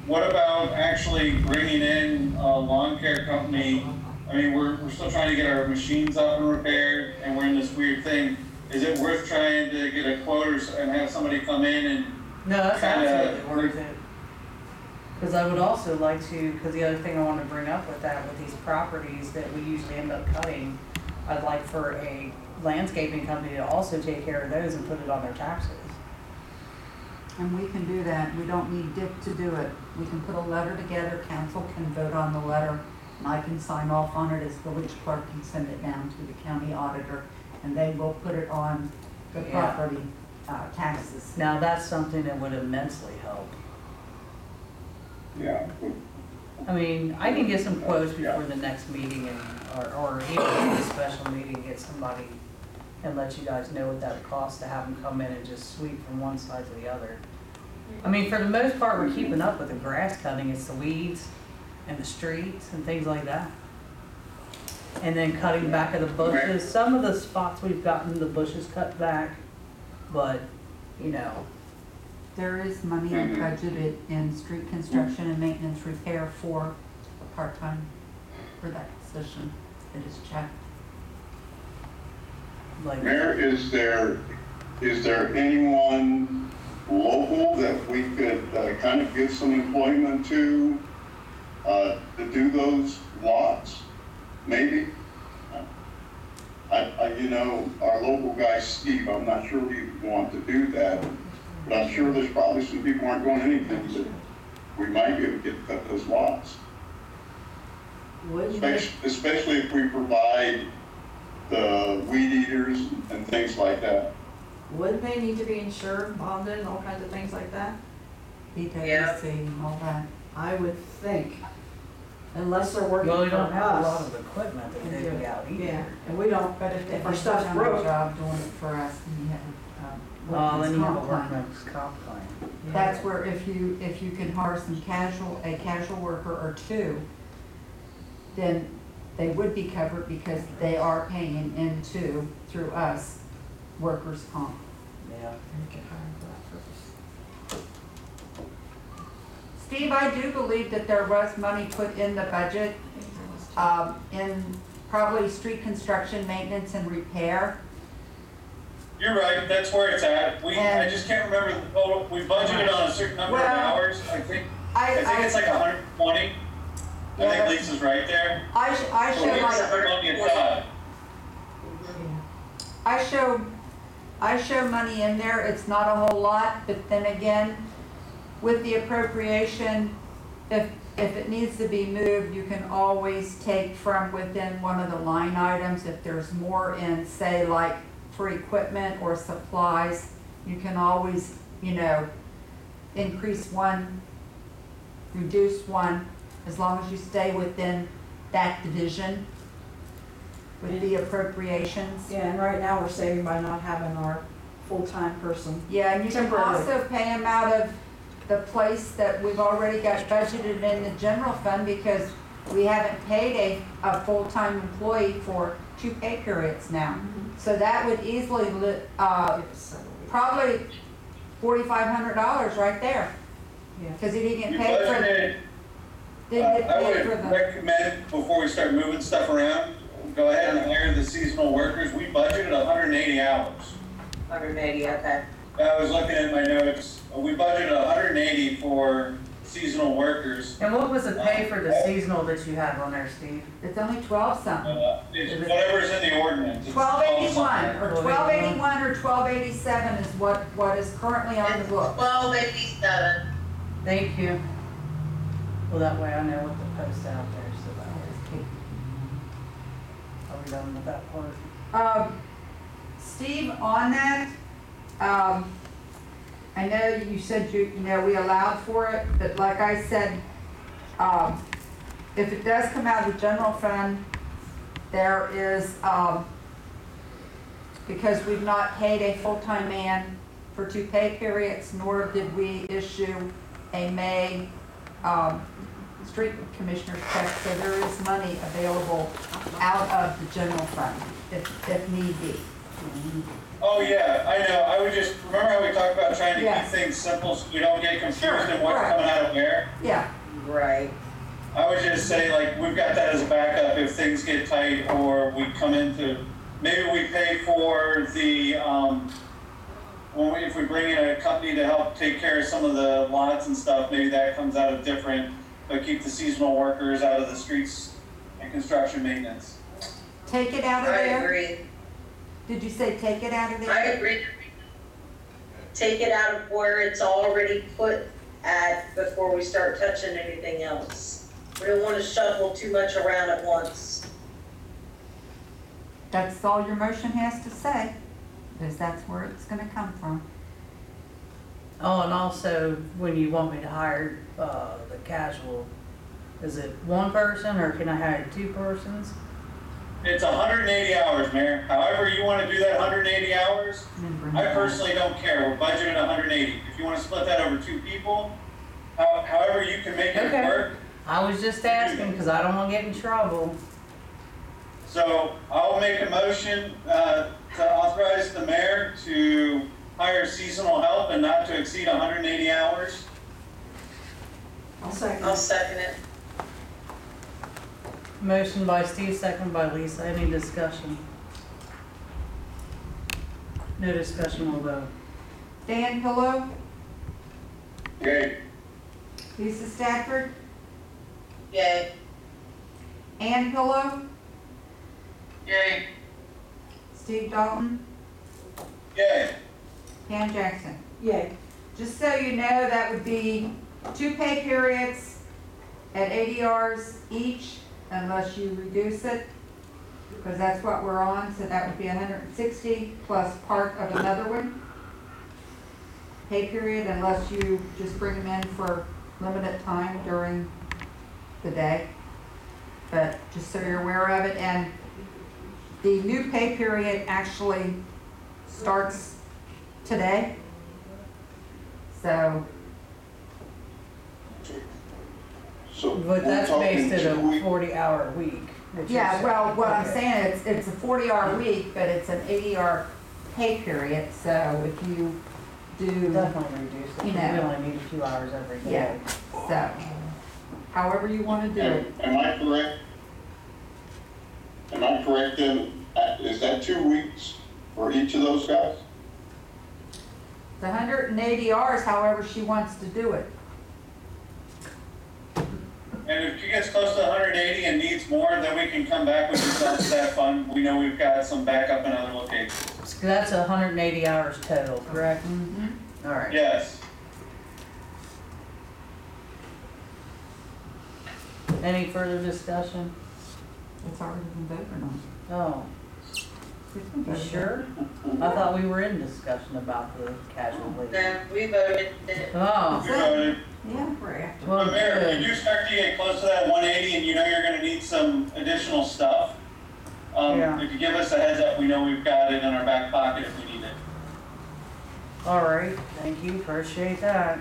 what about actually bringing in a lawn care company? I mean, we're still trying to get our machines up and repaired, and we're in this weird thing. Is it worth trying to get a quote and have somebody come in and No, that's kinda- absolutely worth it. Because I would also like to, because the other thing I want to bring up with that, with these properties that we usually end up cutting, I'd like for a landscaping company to also take care of those and put it on their taxes. And we can do that. We don't need Dick to do it. We can put a letter together, council can vote on the letter, and I can sign off on it as village clerk and send it down to the county auditor, and they will put it on the Yeah. property taxes. Now, that's something that would immensely help. Yeah. I mean, I can get some quotes before the next meeting or even in a special meeting, get somebody and let you guys know what that would cost to have them come in and just sweep from one side to the other. I mean, for the most part, we're keeping up with the grass cutting. It's the weeds and the streets and things like that. And then cutting back of the bushes. Some of the spots we've gotten the bushes cut back, but, There is money budgeted in street construction and maintenance repair for a part-time for that position. It is checked. like, Mayor, is there anyone local that we could kind of give some employment to do those lots? Maybe? Our local guy, Steve, I'm not sure he'd want to do that, but I'm sure there's probably some people aren't doing anything that we might be able to get to cut those lots. Especially if we provide the weed eaters and things like that. Wouldn't they need to be insured, bonded, and all kinds of things like that? BWC and all that. I would think, unless they're working well, for we don't have a lot us. of equipment that they dig out either. Yeah, and we don't, But if our stuff's done broke. a job doing it for us, then you have Well, then you have a workman's comp claim. workman's comp claim. That's where if you can hire a casual worker or two, then they would be covered because they are paying into, through us, workers' comp. Yeah. Steve, I do believe that there was money put in the budget, in probably street construction, maintenance, and repair. You're right, that's where it's at. I just can't remember the total. We budgeted on a certain number of hours. I think it's like 120. I think Lisa's right there. I So we have some money aside. I show money in there, it's not a whole lot, but then again, with the appropriation, if it needs to be moved, you can always take from within one of the line items. If there's more in, say, like for equipment or supplies, you can always, increase one, reduce one, as long as you stay within that division with the appropriations. Yeah, and right now we're saving by not having our full-time person. Yeah, and you can Temporarily. also pay them out of the place that we've already got budgeted in the general fund, because we haven't paid a full-time employee for 2 pay periods now. So that would easily, probably $4,500 right there. Yeah. Because he didn't You get paid for, budgeted, didn't get I paid for would the, recommend, before we start moving stuff around, go ahead and hire the seasonal workers. We budgeted 180 hours. 180, okay. I was looking at my notes. We budgeted 180 for seasonal workers. And what was the pay for the seasonal that you had on there, Steve? it's only 12 something. It's whatever's in the ordinance. It's 1281 or 1281. 1281 or 1287 is what is currently on the It's book. 1287. Thank you. Well, that way I know what to post out there, so that way. Are we done with that part? Steve, on that, I know you said we allowed for it, but like I said, if it does come out of the general fund, there is, because we've not paid a full-time man for 2 pay periods, nor did we issue a May, street commissioner's check, so there is money available out of the general fund if need be. Oh, yeah, I know. I would just, remember how we talked about trying to Yes. keep things simple so we don't get confused Sure, in what's right. coming out of where? Yeah, Right. I would just say, like, we've got that as a backup if things get tight or we come into, maybe we pay for the, if we bring in a company to help take care of some of the lots and stuff, maybe that comes out of different, but keep the seasonal workers out of the streets and construction maintenance. take it out of I there. agree. Did you say take it out of I there? agree. Take it out of where it's already put at before we start touching anything else. We don't want to shuffle too much around at once. That's all your motion has to say, because that's where it's gonna come from. Oh, and also, when you want me to hire, the casual, is it 1 person or can I hire 2 persons? It's 180 hours, Mayor. However you want to do that 180 hours, And then bring I it back. personally don't care. We're budgeted 180. If you want to split that over 2 people, however you can make it Okay. work. I was just asking, because I don't want to get in trouble. So I'll make a motion to authorize the mayor to hire seasonal help and not to exceed 180 hours. I'll second. I'll second it. Motion by Steve, second by Lisa. Any discussion? No discussion, we'll vote. Dan Pillow, Okay, Lisa Stafford, Yay. Ann Pillow, Yay. Steve Dalton, Yay. Pam Jackson. Yay. Just so you know, that would be 2 pay periods at 80 hours each, unless you reduce it, because that's what we're on, so that would be 160 plus part of another one. Pay period, unless you just bring them in for limited time during the day. But just so you're aware of it, and the new pay period actually starts today. So, so But we're that's talking based at 2 a weeks. 40-hour week. that you're yeah, saying. well, what I'm Okay. saying, it's a 40-hour week, but it's an 80-hour pay period, so if you do, Definitely reduce it, You 'cause we know. only need a few hours every day. yeah, so, however you wanna do it. Am I correct? Am I correct in, is that 2 weeks for each of those guys? The 180 hours, however she wants to do it. And if she gets close to 180 and needs more, then we can come back with the self-staff fund. We know we've got some backup in other locations. So that's 180 hours total, correct? Mm-hmm. All right. Yes. Any further discussion? It's already been voted on. Oh, It's been you voted on. sure? I thought we were in discussion about the casual leave. No, we voted it. Oh, We voted. Yeah, we're after. well, But Mayor, if good. you do start to get close to that 180 and you know you're gonna need some additional stuff, Yeah. if you give us a heads up, we know we've got it in our back pocket if we need it. All right, thank you, appreciate that.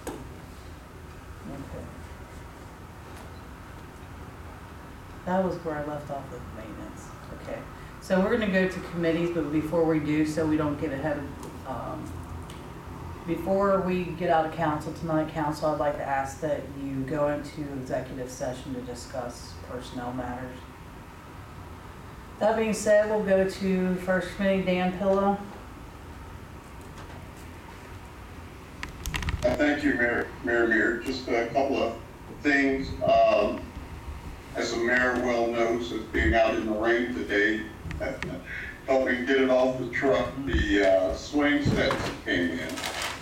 Okay. That was where I left off with maintenance, okay. So we're gonna go to committees, but before we do, so we don't get ahead of, before we get out of council tonight, council, I'd like to ask that you go into executive session to discuss personnel matters. That being said, we'll go to first committee, Dan Pillow. Thank you, Mayor. Just a couple of things. As the mayor well knows, as being out in the rain today, helping get it off the truck, the swing sets came in.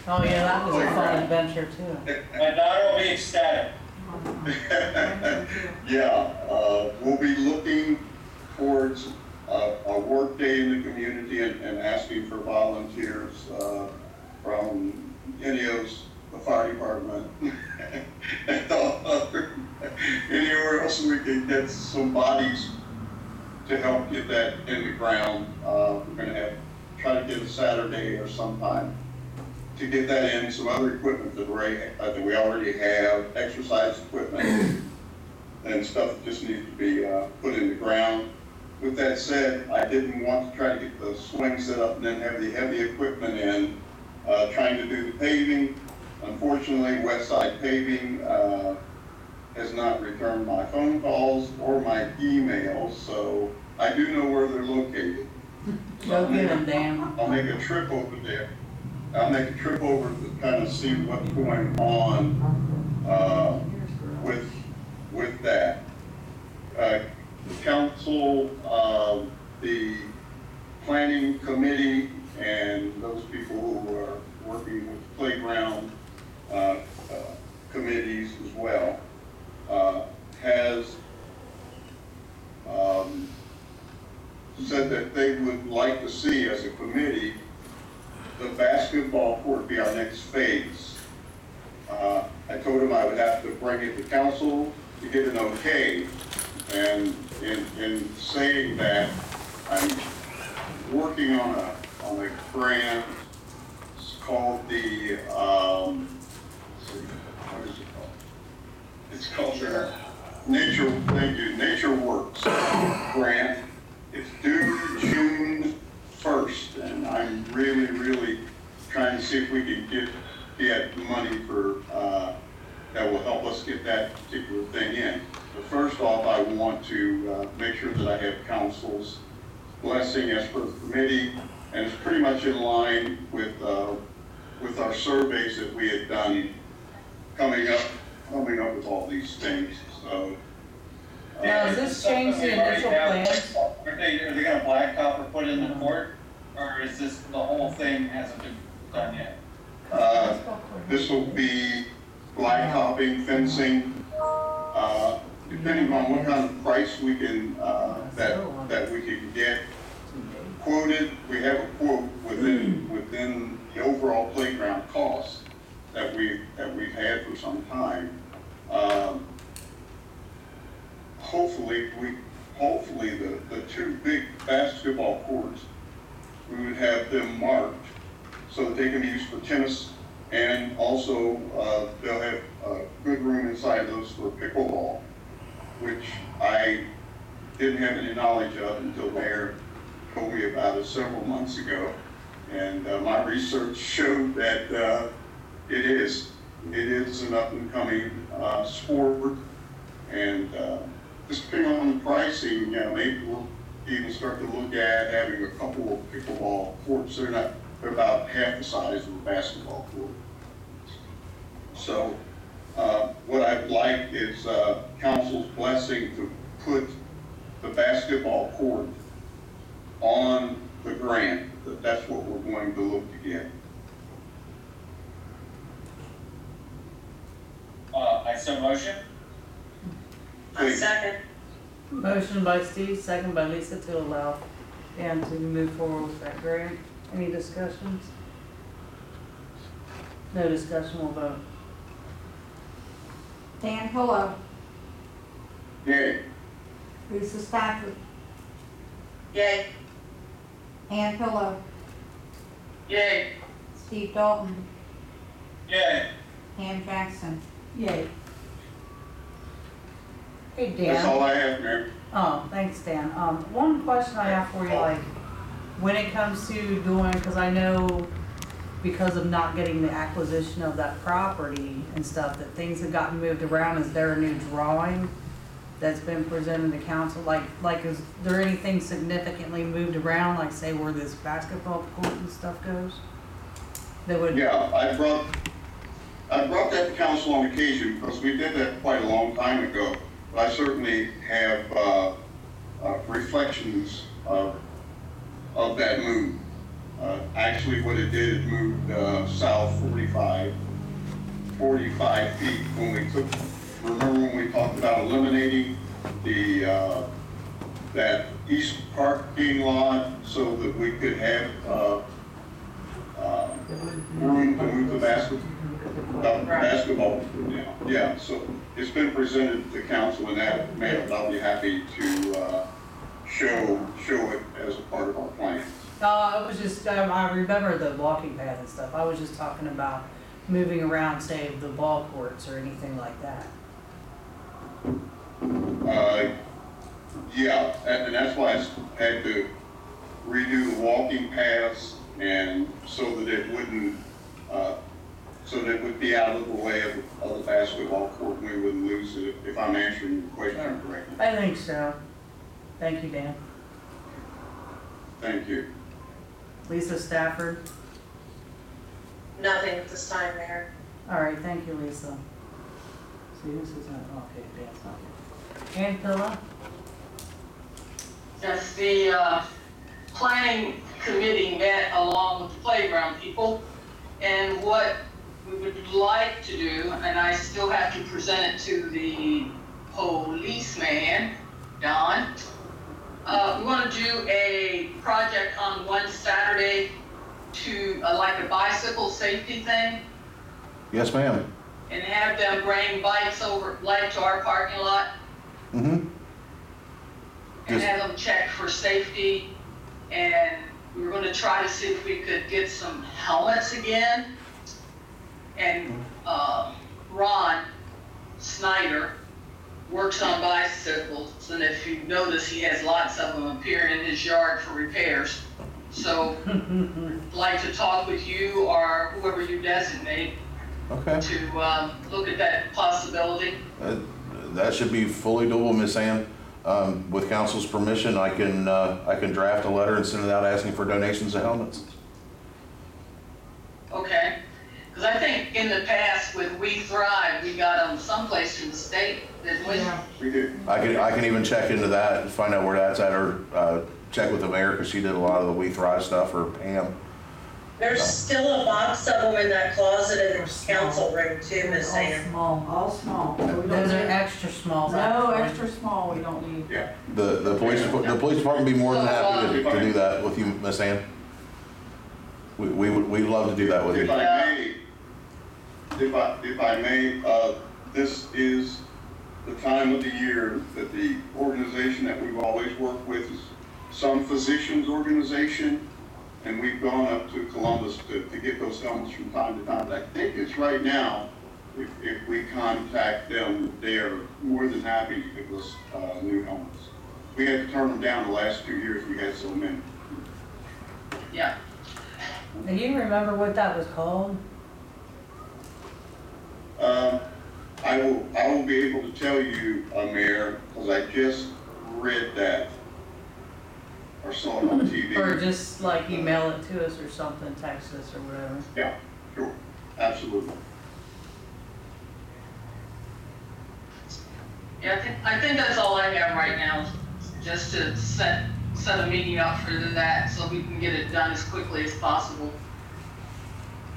Oh yeah, that was a fun adventure too. My daughter will be ecstatic. Yeah, we'll be looking towards a work day in the community and asking for volunteers from Ineos, the fire department, and anywhere else we can get some bodies to help get that in the ground. We're gonna try to get a Saturday or sometime to get that in, some other equipment that we already have, exercise equipment and stuff that just needs to be put in the ground. With that said, I didn't want to try to get the swing set up and then have the heavy equipment in, trying to do the paving. Unfortunately, Westside Paving has not returned my phone calls or my emails, so I do know where they're located. Go get them, Dan. I'll make a trip over there. I'll make a trip over to kind of see what's going on with that. The council, the planning committee, and those people who are working with playground committees as well, has said that they would like to see, as a committee, the basketball court be our next phase. I told him I would have to bring it to council to get an okay, and in saying that, I'm working on a grant. It's called the let's see, what is it called? It's called the Nature Works grant. It's due June 1st, and I'm really trying to see if we can get money for that will help us get that particular thing in. But first off, I want to make sure that I have council's blessing as per the committee, and it's pretty much in line with our surveys that we had done coming up with all these things. So. Now, does this change the initial plans? Are they gonna blacktop or put in the court, or is this, the whole thing hasn't been done yet? This will be blacktopping, fencing, depending on what kind of price we can, that we can get quoted. We have a quote within the overall playground cost that we've had for some time. Hopefully the two big basketball courts, we would have them marked so that they can be used for tennis, and also they'll have a good room inside those for pickleball, which I didn't have any knowledge of until Mayor told me about it several months ago. And my research showed that it is an up and coming sport. And just depending on the pricing, maybe we'll even start to look at having a couple of pickleball courts. They're about half the size of a basketball court. So what I'd like is council's blessing to put the basketball court on the grant. That's what we're going to look to get. I so motion. I second. Motion by Steve, second by Lisa to allow Dan to move forward with that grant. Any discussions? No discussion, we'll vote. Dan Pillow, Yay. Lisa Stafford, Yay. Ann Pillow, Yay. Steve Dalton, Yay. Pam Jackson. Yay. Hey, That's all Dan. I have, Mayor. Oh, thanks, Dan. One question I have for you, like, when it comes to doing, because I know because of not getting the acquisition of that property and stuff, that things have gotten moved around. Is there a new drawing that's been presented to council? Like, is there anything significantly moved around, like say where this basketball court and stuff goes? That would. Yeah, I brought that to council on occasion because we did that quite a long time ago. But I certainly have reflections of that move. Actually, what it did, it moved south 45 feet when we took. Remember when we talked about eliminating the that east parking lot so that we could have room to move the basketball. Yeah. So it's been presented to council, and that, Mayor, I'll be happy to show it as a part of our plan. I was just, I remember the walking path and stuff. I was just talking about moving around, say, the ball courts or anything like that. Yeah, and that's why I had to redo the walking paths, and so that it wouldn't, so that it would be out of the way of the basketball court, and we wouldn't lose it, if I'm answering your question correctly. I think so. Thank you, Dan. Thank you. Lisa Stafford. Nothing at this time, Mayor. All right, thank you, Lisa. See, this is not, okay, Dan's not here. Ann Pilla? Yes, the planning committee met along with the playground people, and what we would like to do, and I still have to present it to the policeman, Don. We want to do a project on one Saturday to, like a bicycle safety thing, Yes, ma'am. and have them bring bikes over, like to our parking lot, Mm-hmm. and Just- have them check for safety. And we were gonna try to see if we could get some helmets again. And, Ron Snyder works on bicycles, and if you notice, he has lots of them appearing in his yard for repairs. So, I'd like to talk with you or whoever you designate Okay. to, look at that possibility. That should be fully doable, Miss Ann. With council's permission, I can draft a letter and send it out asking for donations of helmets. Okay, because I think in the past with We Thrive, we got them someplace in the state, didn't we? Yeah. We did. I can even check into that and find out where that's at, or check with the mayor, because she did a lot of the We Thrive stuff, or Pam. There's still a box of them in that closet in They're the small. council room too, Miss Ann. All small. We don't Those are need- extra small. No, actually. extra small, we don't need. Yeah. The police department would be more than happy to do that with you, Miss Ann. We'd love to do that with you. If I may, this is the time of the year that the organization that we've always worked with is some physicians organization, and we've gone up to Columbus to get those helmets from time to time. But I think it's right now, if we contact them, they are more than happy to give us new helmets. We had to turn them down the last 2 years, we had so many. Yeah. Do you remember what that was called? I will be able to tell you, Mayor, because I just read that or saw it on TV. Or just like email it to us or something, text us or whatever? Yeah, sure, absolutely. Yeah, I think that's all I have right now, just to set a meeting up for that so we can get it done as quickly as possible.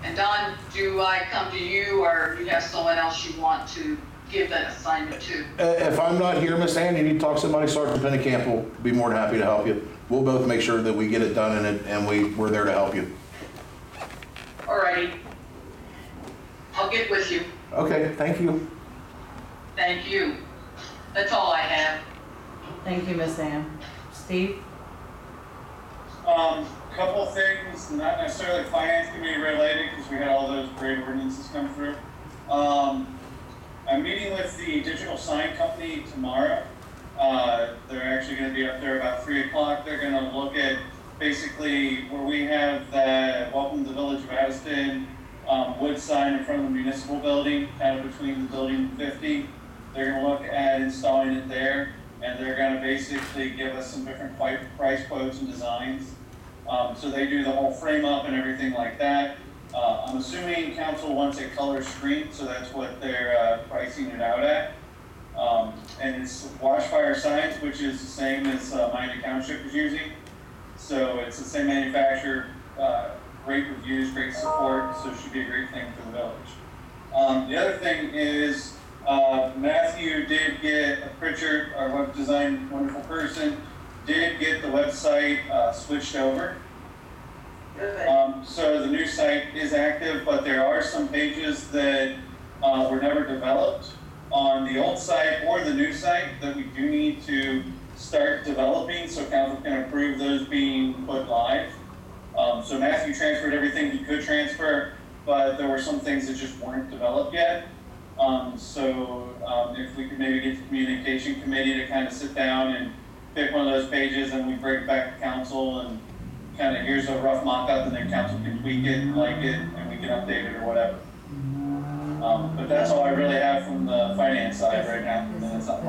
And Don, do I come to you or do you have someone else you want to give that assignment to? If I'm not here, Miss Ann, you need to talk to somebody, Sergeant Pennicamp will be more than happy to help you. We'll both make sure that we get it done and we're there to help you. Alrighty. I'll get with you. Okay, thank you. Thank you. That's all I have. Thank you, Miss Ann. Steve? Couple things, not necessarily finance committee related, because we had all those great ordinances come through. I'm meeting with the digital sign company tomorrow. They're actually going to be up there about 3 o'clock. They're going to look at basically where we have the Welcome to the Village of Addyston wood sign in front of the municipal building, kind of between the building and 50. They're going to look at installing it there, and they're going to basically give us some different price quotes and designs. So they do the whole frame up and everything like that. I'm assuming council wants a color screen, so that's what they're pricing it out at. And it's Washfire Signs, which is the same as Township is using. So it's the same manufacturer, great reviews, great support, so it should be a great thing for the village. The other thing is Matthew did get, Pritchard, our web design wonderful person, did get the website switched over. Good. So the new site is active, but there are some pages that were never developed on the old site or the new site that we do need to start developing so council can approve those being put live. So Matthew transferred everything he could transfer, but there were some things that just weren't developed yet. If we could maybe get the communication committee to kind of sit down and pick one of those pages and we bring it back to council and kind of here's a rough mock-up and then council can tweak it and like it and we can update it or whatever. But that's all I really have from the finance side right now. And then it's not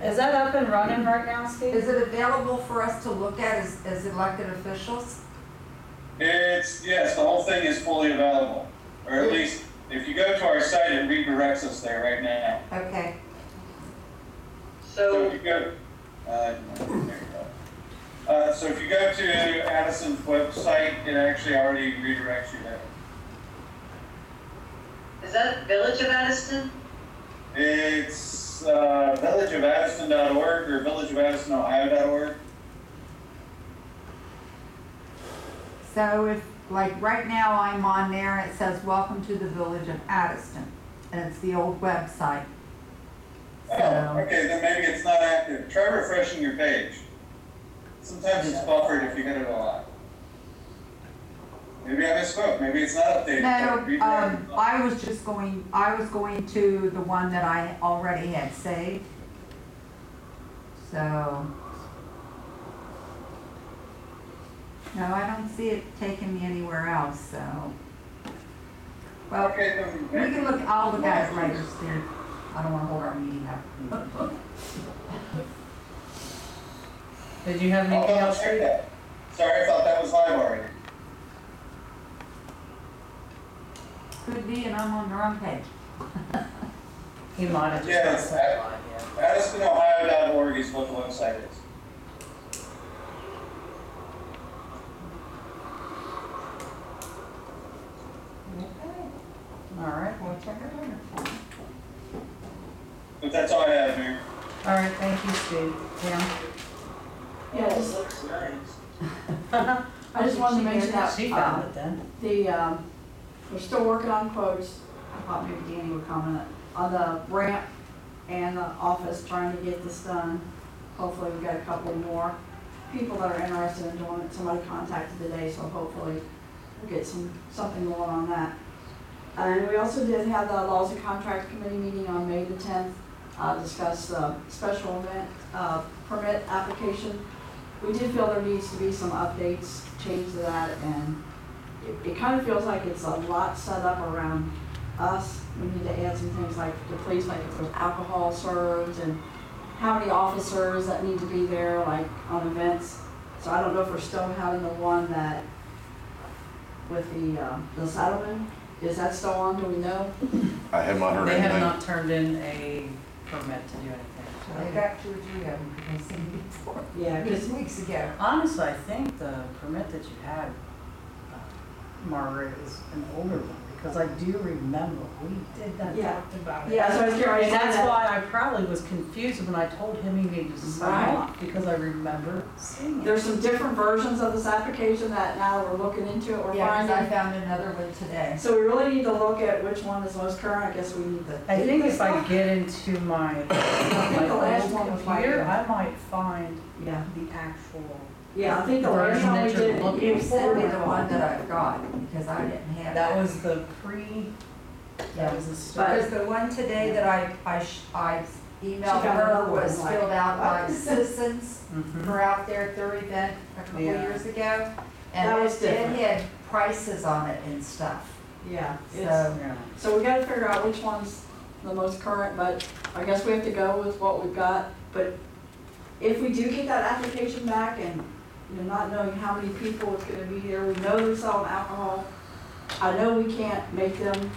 Is that up and running right now, Steve? Is it available for us to look at as elected officials? Yes, the whole thing is fully available. Or at least, if you go to our site, it redirects us there right now. Okay. So if you go, there you go. So if you go to Addison's website, it actually already redirects you there. Is that Village of Addyston? It's villageofaddiston.org or villageofaddiston.ohio.org. So if, like right now I'm on there, it says welcome to the Village of Addyston, and it's the old website. Oh, okay, then maybe it's not active. Try refreshing your page. Sometimes it's buffered if you hit it a lot. Maybe I misspoke. Maybe it's not updated. No, I was going to the one that I already had saved. So, no, I don't see it taking me anywhere else, so. Well, Okay, then we can look, I'll look at it later, Steve. I don't wanna hold our meeting up. Did you have I'll anything else, check Steve? that. Sorry, I thought that was live already. Could be, and I'm on the wrong page. He might have just Yeah, not said live yet. AddistonOhio.org is what the website is. All right, we'll check it later. But that's all I have, Mayor. All right, thank you, Steve. Pam? Yeah, It just- looks nice. I just wanted to mention that, She found it then. we're still working on quotes. I thought maybe Danny would comment on the ramp and the office, trying to get this done. Hopefully we've got a couple more people that are interested in doing it. Somebody contacted today, so hopefully we'll get something going on that. And we also did have the Laws and Contract Committee meeting on May the 10th, discuss the special event permit application we did feel there needs to be some updates, change to that, and it kind of feels like it's a lot set up around us. We need to add some things like the police, like if there's alcohol served, and how many officers that need to be there, like on events. So I don't know if we're still having the one that, with the settlement, is that still on, do we know? I have not heard They anything. have not turned in a permit to do anything. I got 2 or 3 of them, I seen it before, Yeah, because, weeks ago. Honestly, I think the permit that you had, Margaret, is an older one, because I do remember we did that, Yeah. talked about it. yeah, so I was curious. And that's why I probably was confused when I told him he needed to sign Right. off, because I remember seeing it. There's some different versions of this application that now that we're looking into it, we're Yeah, 'cause I finding. found another one today. So we really need to look at which one is most current. I guess we need to. I think if I get into my the last one was my- computer, I might find Yeah, the actual. yeah, I think the last Version one we that you're did. looking You it sent me was the one that I've got, because I didn't have That was the pre, Yeah. that was the start. Because the one today that I She emailed got her another was one, like- filled out by citizens Mhm. who were out there at their event a couple of Yeah. years ago. That And was it different. had prices on it and stuff, Yeah, it's, so. Yeah. so we gotta figure out which one's the most current, but I guess we have to go with what we've got. But if we do get that application back and, you know, not knowing how many people it's gonna be here, we know they're selling alcohol. I know we can't make them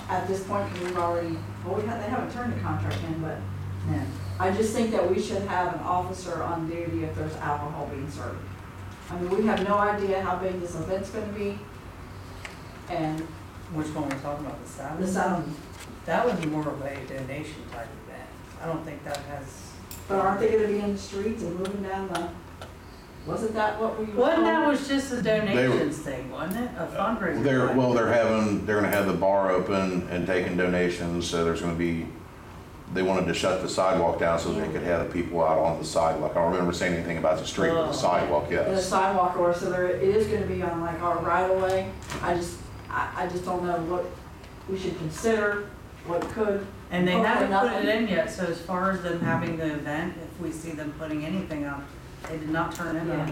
at this point because we've already, well, they haven't turned the contract in, but Yeah. I just think that we should have an officer on duty if there's alcohol being served. I mean, we have no idea how big this event's gonna be, and Which one were we talking about, the salad? the sound, That was more of a donation type event. I don't think that has. but aren't they gonna be in the streets and moving down the, wasn't that what we? Wasn't that was just a donations thing, wasn't it? A fundraiser. They're, thing. well, they're gonna have the bar open and taking donations, so there's gonna be, they wanted to shut the sidewalk down so they could have the people out on the sidewalk. I don't remember saying anything about the street, but the sidewalk, In the yes. sidewalk, or so there, it is gonna be on like our right of way. I just don't know what we should consider, what could. And they Hopefully haven't put nothing. it in yet, so as far as them having the event, if we see them putting anything up, they did not turn in Yeah.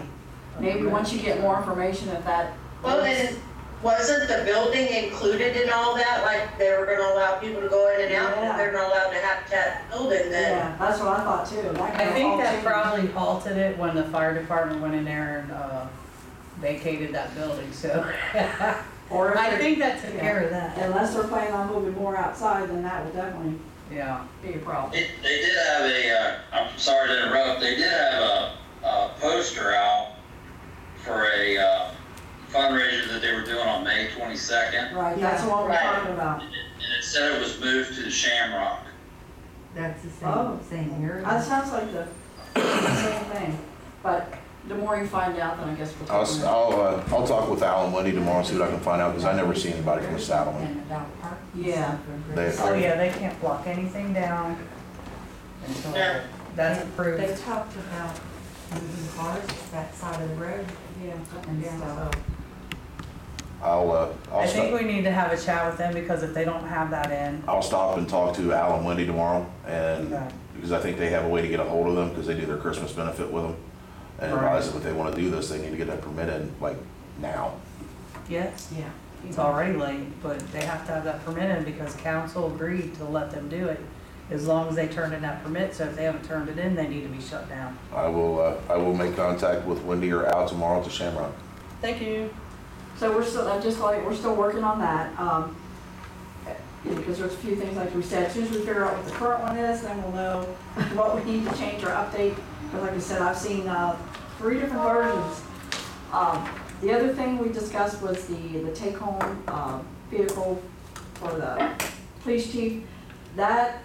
a. Maybe once you get more information, if that. Well, and wasn't the building included in all that? Like they were gonna allow people to go in and out, Yeah. and they're not allowed to have that building then? Yeah, that's what I thought too. That I kinda all think that changed. probably halted it when the fire department went in there and vacated that building, so. Or if I they're- think that took yeah. care of that. Unless they're planning on moving more outside, then that will definitely Yeah. be a problem. They did have I'm sorry to interrupt, they did have a poster out for a fundraiser that they were doing on May 22nd. Right, that's Yeah. what we're Right. talking about. And it said it was moved to the Shamrock. That's the Oh. same here. That sounds like the same thing, but the more you find out, then I guess we'll. I'll talk with Alan Wendy tomorrow, see what I can find out, because I never see anybody from the Saddleman. And about parking. Yeah. They- Oh, yeah, they can't block anything down until Yeah. that's They approved. talked about moving cars that side of the road Yeah, and yeah, stuff. I'll I think stop, we need to have a chat with them, because if they don't have that in, I'll stop and talk to Alan Wendy tomorrow, and, Okay. because I think they have a way to get a hold of them, because they do their Christmas benefit with them. And Right. advise them if they wanna do this, they need to get that permit in, like, now. yes, yeah. it's already late, but they have to have that permit in because council agreed to let them do it as long as they turn in that permit. So if they haven't turned it in, they need to be shut down. I will make contact with Wendy or Al tomorrow at the Shamrock. Thank you. So we're still, we're still working on that, because there's a few things like we said, as soon as we figure out what the current one is, then we'll know what we need to change or update. But like I said, I've seen, 3 different versions. The other thing we discussed was the take-home, vehicle for the police chief. That,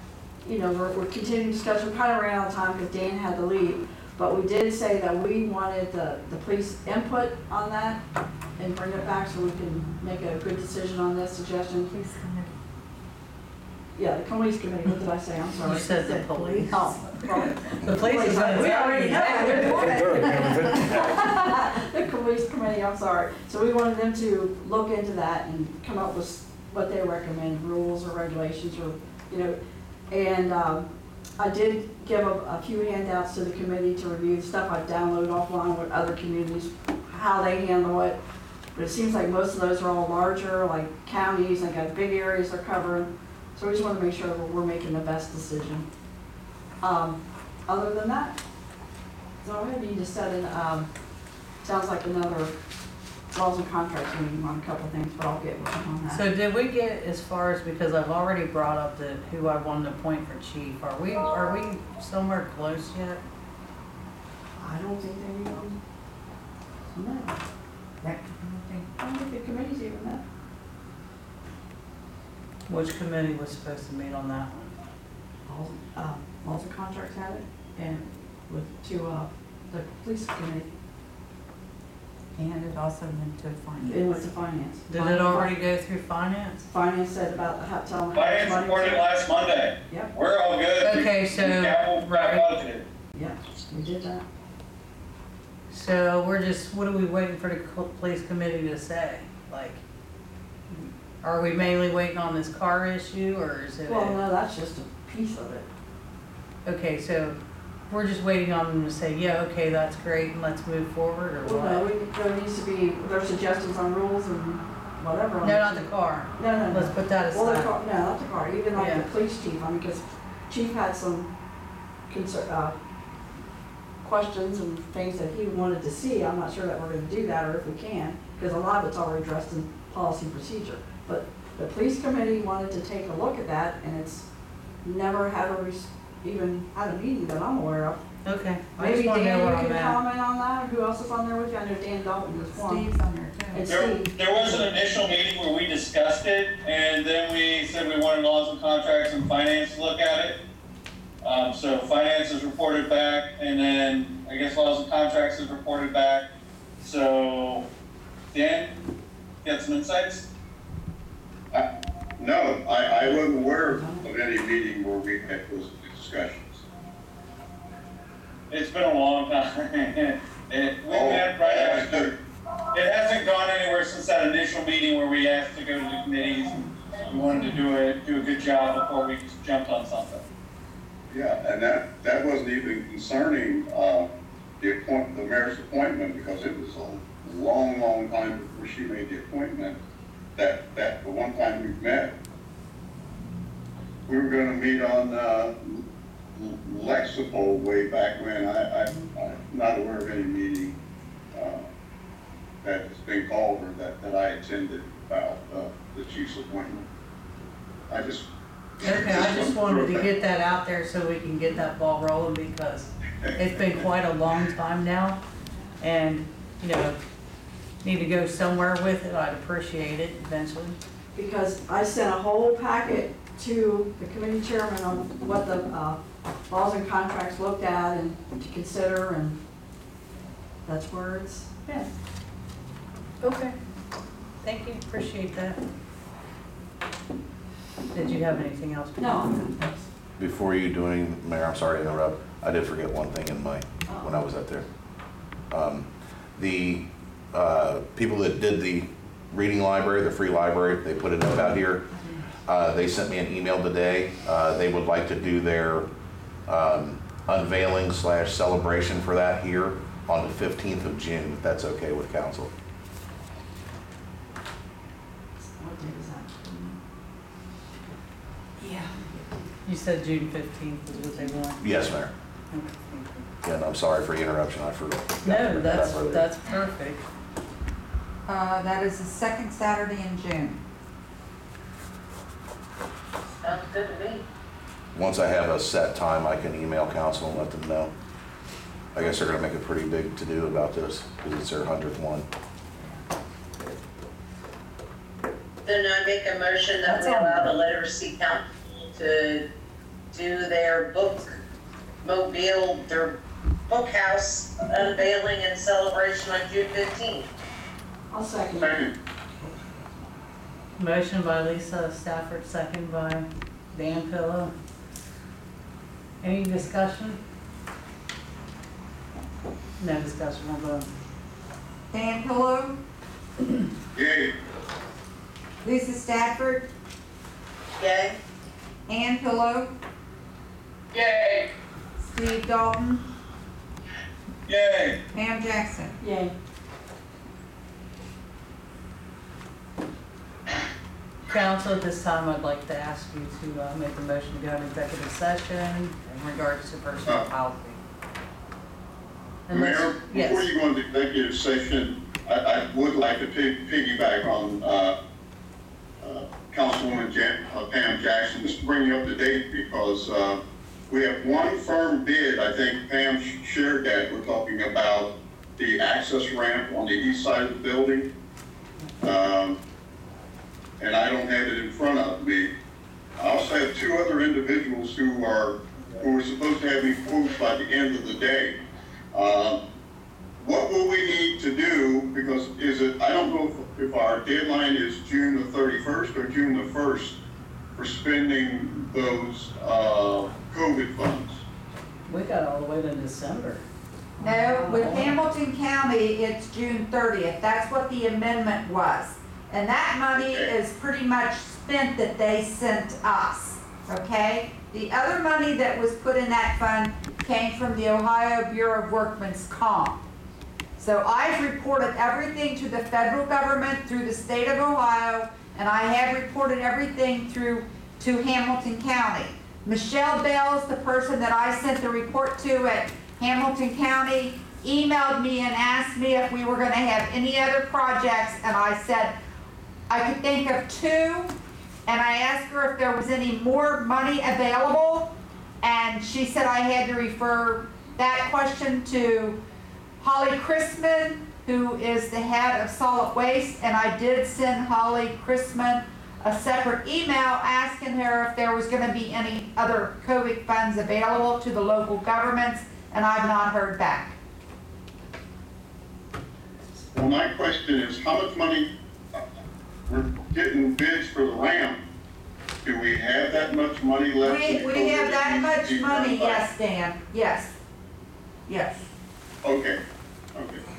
you know, we're continuing discussion, we kind of ran out of time because Dan had to leave. But we did say that we wanted the police input on that and bring it back so we can make a good decision on this suggestion. Please come in. Yeah, the police committee, what did I say? I'm sorry. You said the police. Oh, well, The police is gonna we tell already you. know. The police committee, I'm sorry. So we wanted them to look into that and come up with what they recommend, rules or regulations or, you know, and I did give a few handouts to the committee to review, stuff I've downloaded offline with other communities, how they handle it. But it seems like most of those are all larger, like counties, and got big areas they're covering. So we just want to make sure that we're making the best decision. Other than that, so I need to set in, sounds like another laws and contracts meeting on a couple things, but I'll get with them on that. So did we get as far as, because I've already brought up who I wanted to appoint for chief, are we somewhere close yet? I don't think they even, no. I don't think the committee's even met. Which committee was supposed to meet on that one? Laws and contracts had it, and with the police committee. And it also went to finance. It was the finance. Did it already go through finance? Finance said about telling. Finance reported last Monday. Yep, We're all good. Okay, so, Capital right. budgeted. yeah, we did that. So what are we waiting for the police committee to say? Like, are we mainly waiting on this car issue, or is it? Well, no, that's just a piece of it. Okay, so we're just waiting on them to say, yeah, okay, that's great, and let's move forward, or Well, no, what? there needs to be, there's suggestions on rules and whatever. No, not the car. No. Let's put that Well, the aside. car, no, not the car, even like Yeah. the police chief, I mean, because chief had some questions and things that he wanted to see. I'm not sure that we're gonna do that, or if we can, because a lot of it's already addressed in policy and procedure. But the police committee wanted to take a look at that, and it's never even had a meeting that I'm aware of. Okay, I Maybe just wanna know Dan, where you I'm can at. comment on that, or who else is on there with you? I know Dan Dalton was one. Steve's on there too. And Steve. There was an initial meeting where we discussed it, and then we said we wanted laws and contracts and finance to look at it. So finance has reported back, and then I guess laws and contracts has reported back. So, Dan, you got some insights? No, I wasn't aware of any meeting where we had those discussions. It's been a long time. It hasn't gone anywhere since that initial meeting where we asked to go to the committees. We wanted to do a good job before we just jumped on something. Yeah, and that wasn't even concerning, the mayor's appointment, because it was a long time before she made the appointment, that the one time we met, we were gonna meet on, Lexipol way back when. I'm not aware of any meeting, that has been called or that I attended about, the chief's appointment. Okay, I just wanted to get that out there so we can get that ball rolling, because it's been quite a long time now, and, need to go somewhere with it. I'd appreciate it eventually. Because I sent a whole packet to the committee chairman on what the laws and contracts looked at and to consider, and that's where it's been. Okay, thank you, appreciate that. Did you have anything else? No. Before you do anything, Mayor, I'm sorry to interrupt. I did forget one thing when I was up there. The people that did the reading library, the free library, they put it up out here. They sent me an email today. They would like to do their unveiling / celebration for that here on the 15th of June, if that's okay with council. What day is that? Yeah. You said June 15th is what they want. Yes, Mayor. Okay, thank you. And I'm sorry for the interruption. I forgot. No, that's perfect. That is the second Saturday in June. Sounds good to me. Once I have a set time, I can email council and let them know. I guess they're gonna make a pretty big to-do about this, because it's their 100th one. Then I make a motion that we allow the Literacy Council to do their their bookhouse unveiling and celebration on June 15th. I'll second. Second. Motion by Lisa Stafford, second by Dan Pillow. Any discussion? No discussion, we'll go. Dan Pillow, Yay. Lisa Stafford, Yay? Ann Pillow, Yay. Steve Dalton, Yay. Pam Jackson. Yay. Council, at this time, I'd like to ask you to make the motion to go into executive session in regards to personal policy. Mayor, Yes. before you go into executive session, I would like to piggyback on Councilwoman Pam Jackson, just to bring you up to date, because we have one firm bid. I think Pam shared that. We're talking about the access ramp on the east side of the building. And I don't have it in front of me. I also have two other individuals who are supposed to have me quotes by the end of the day. What will we need to do? Because I don't know if our deadline is June the 31st or June the 1st for spending those COVID funds. We got all the way to December. No, with Hamilton County, it's June 30th. That's what the amendment was. And that money is pretty much spent that they sent us, okay? The other money that was put in that fund came from the Ohio Bureau of Workmen's Comp. So I've reported everything to the federal government through the state of Ohio, and I have reported everything to Hamilton County. Michelle Bell's the person that I sent the report to at Hamilton County, emailed me and asked me if we were gonna have any other projects, and I said I could think of two, and I asked her if there was any more money available, and she said I had to refer that question to Holly Chrisman, who is the head of solid waste, and I did send Holly Chrisman a separate email asking her if there was gonna be any other COVID funds available to the local governments, and I've not heard back. Well, my question is, how much money, we're getting bids for the ramp. Do we have that much money left? We have that much money, yes, Dan, yes, yes. Okay,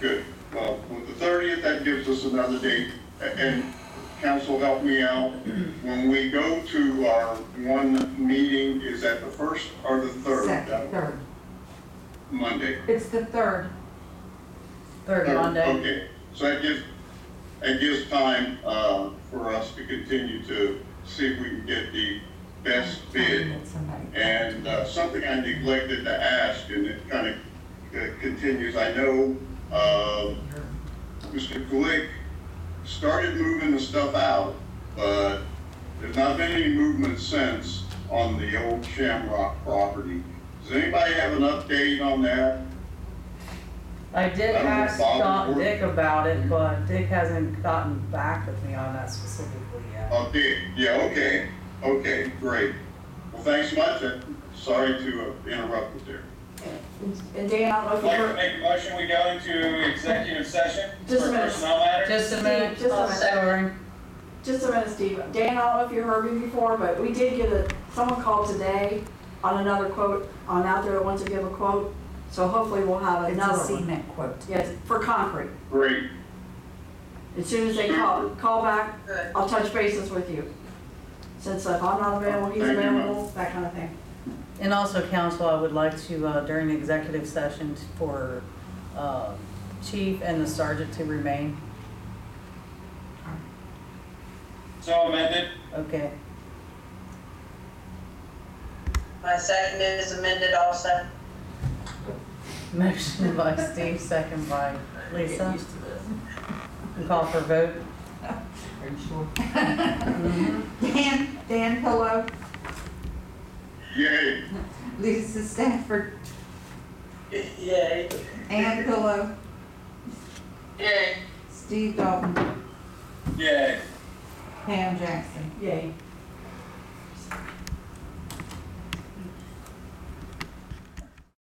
good. Well, with the 30th, that gives us another date, and council, help me out. When we go to our one meeting, is that the 1st or the 3rd? Third. Monday. It's the 3rd. Third Monday. Okay, so that gives time for us to continue to see if we can get the best bid. And something I neglected to ask, and it kind of continues. I know Mr. Glick started moving the stuff out, but there's not been any movement since on the old Shamrock property. Does anybody have an update on that? I did ask Dick about it, but Dick hasn't gotten back with me on that specifically yet. Oh, Dick, yeah, okay, great. Well, thanks much, and sorry to interrupt you there. And Dan, I don't know I'd if you like to heard, make a motion, we go into executive session Just a for minute. personnel matters. Just a minute, Just a minute. sorry. just a minute, Steve. Dan, I don't know if you heard me before, but we did get someone called today on another quote, on out there that wants to give a quote. So hopefully we'll have It's another a one. cement quote. Yes, for concrete. Great. As soon as they call back, Good. I'll touch bases with you. Since if I'm not available, he's Thank you, ma'am. available, that kind of thing. And also, council, I would like to, during the executive session, for chief and the sergeant to remain. So amended. Okay. My second is amended also. Motion by Steve, second by Lisa. And call for vote. Are you sure? Mhm. Dan Pillow, Yay. Lisa Stafford, Yay. Ann Pillow, Yay. Steve Dalton, Yay. Pam Jackson. Yay.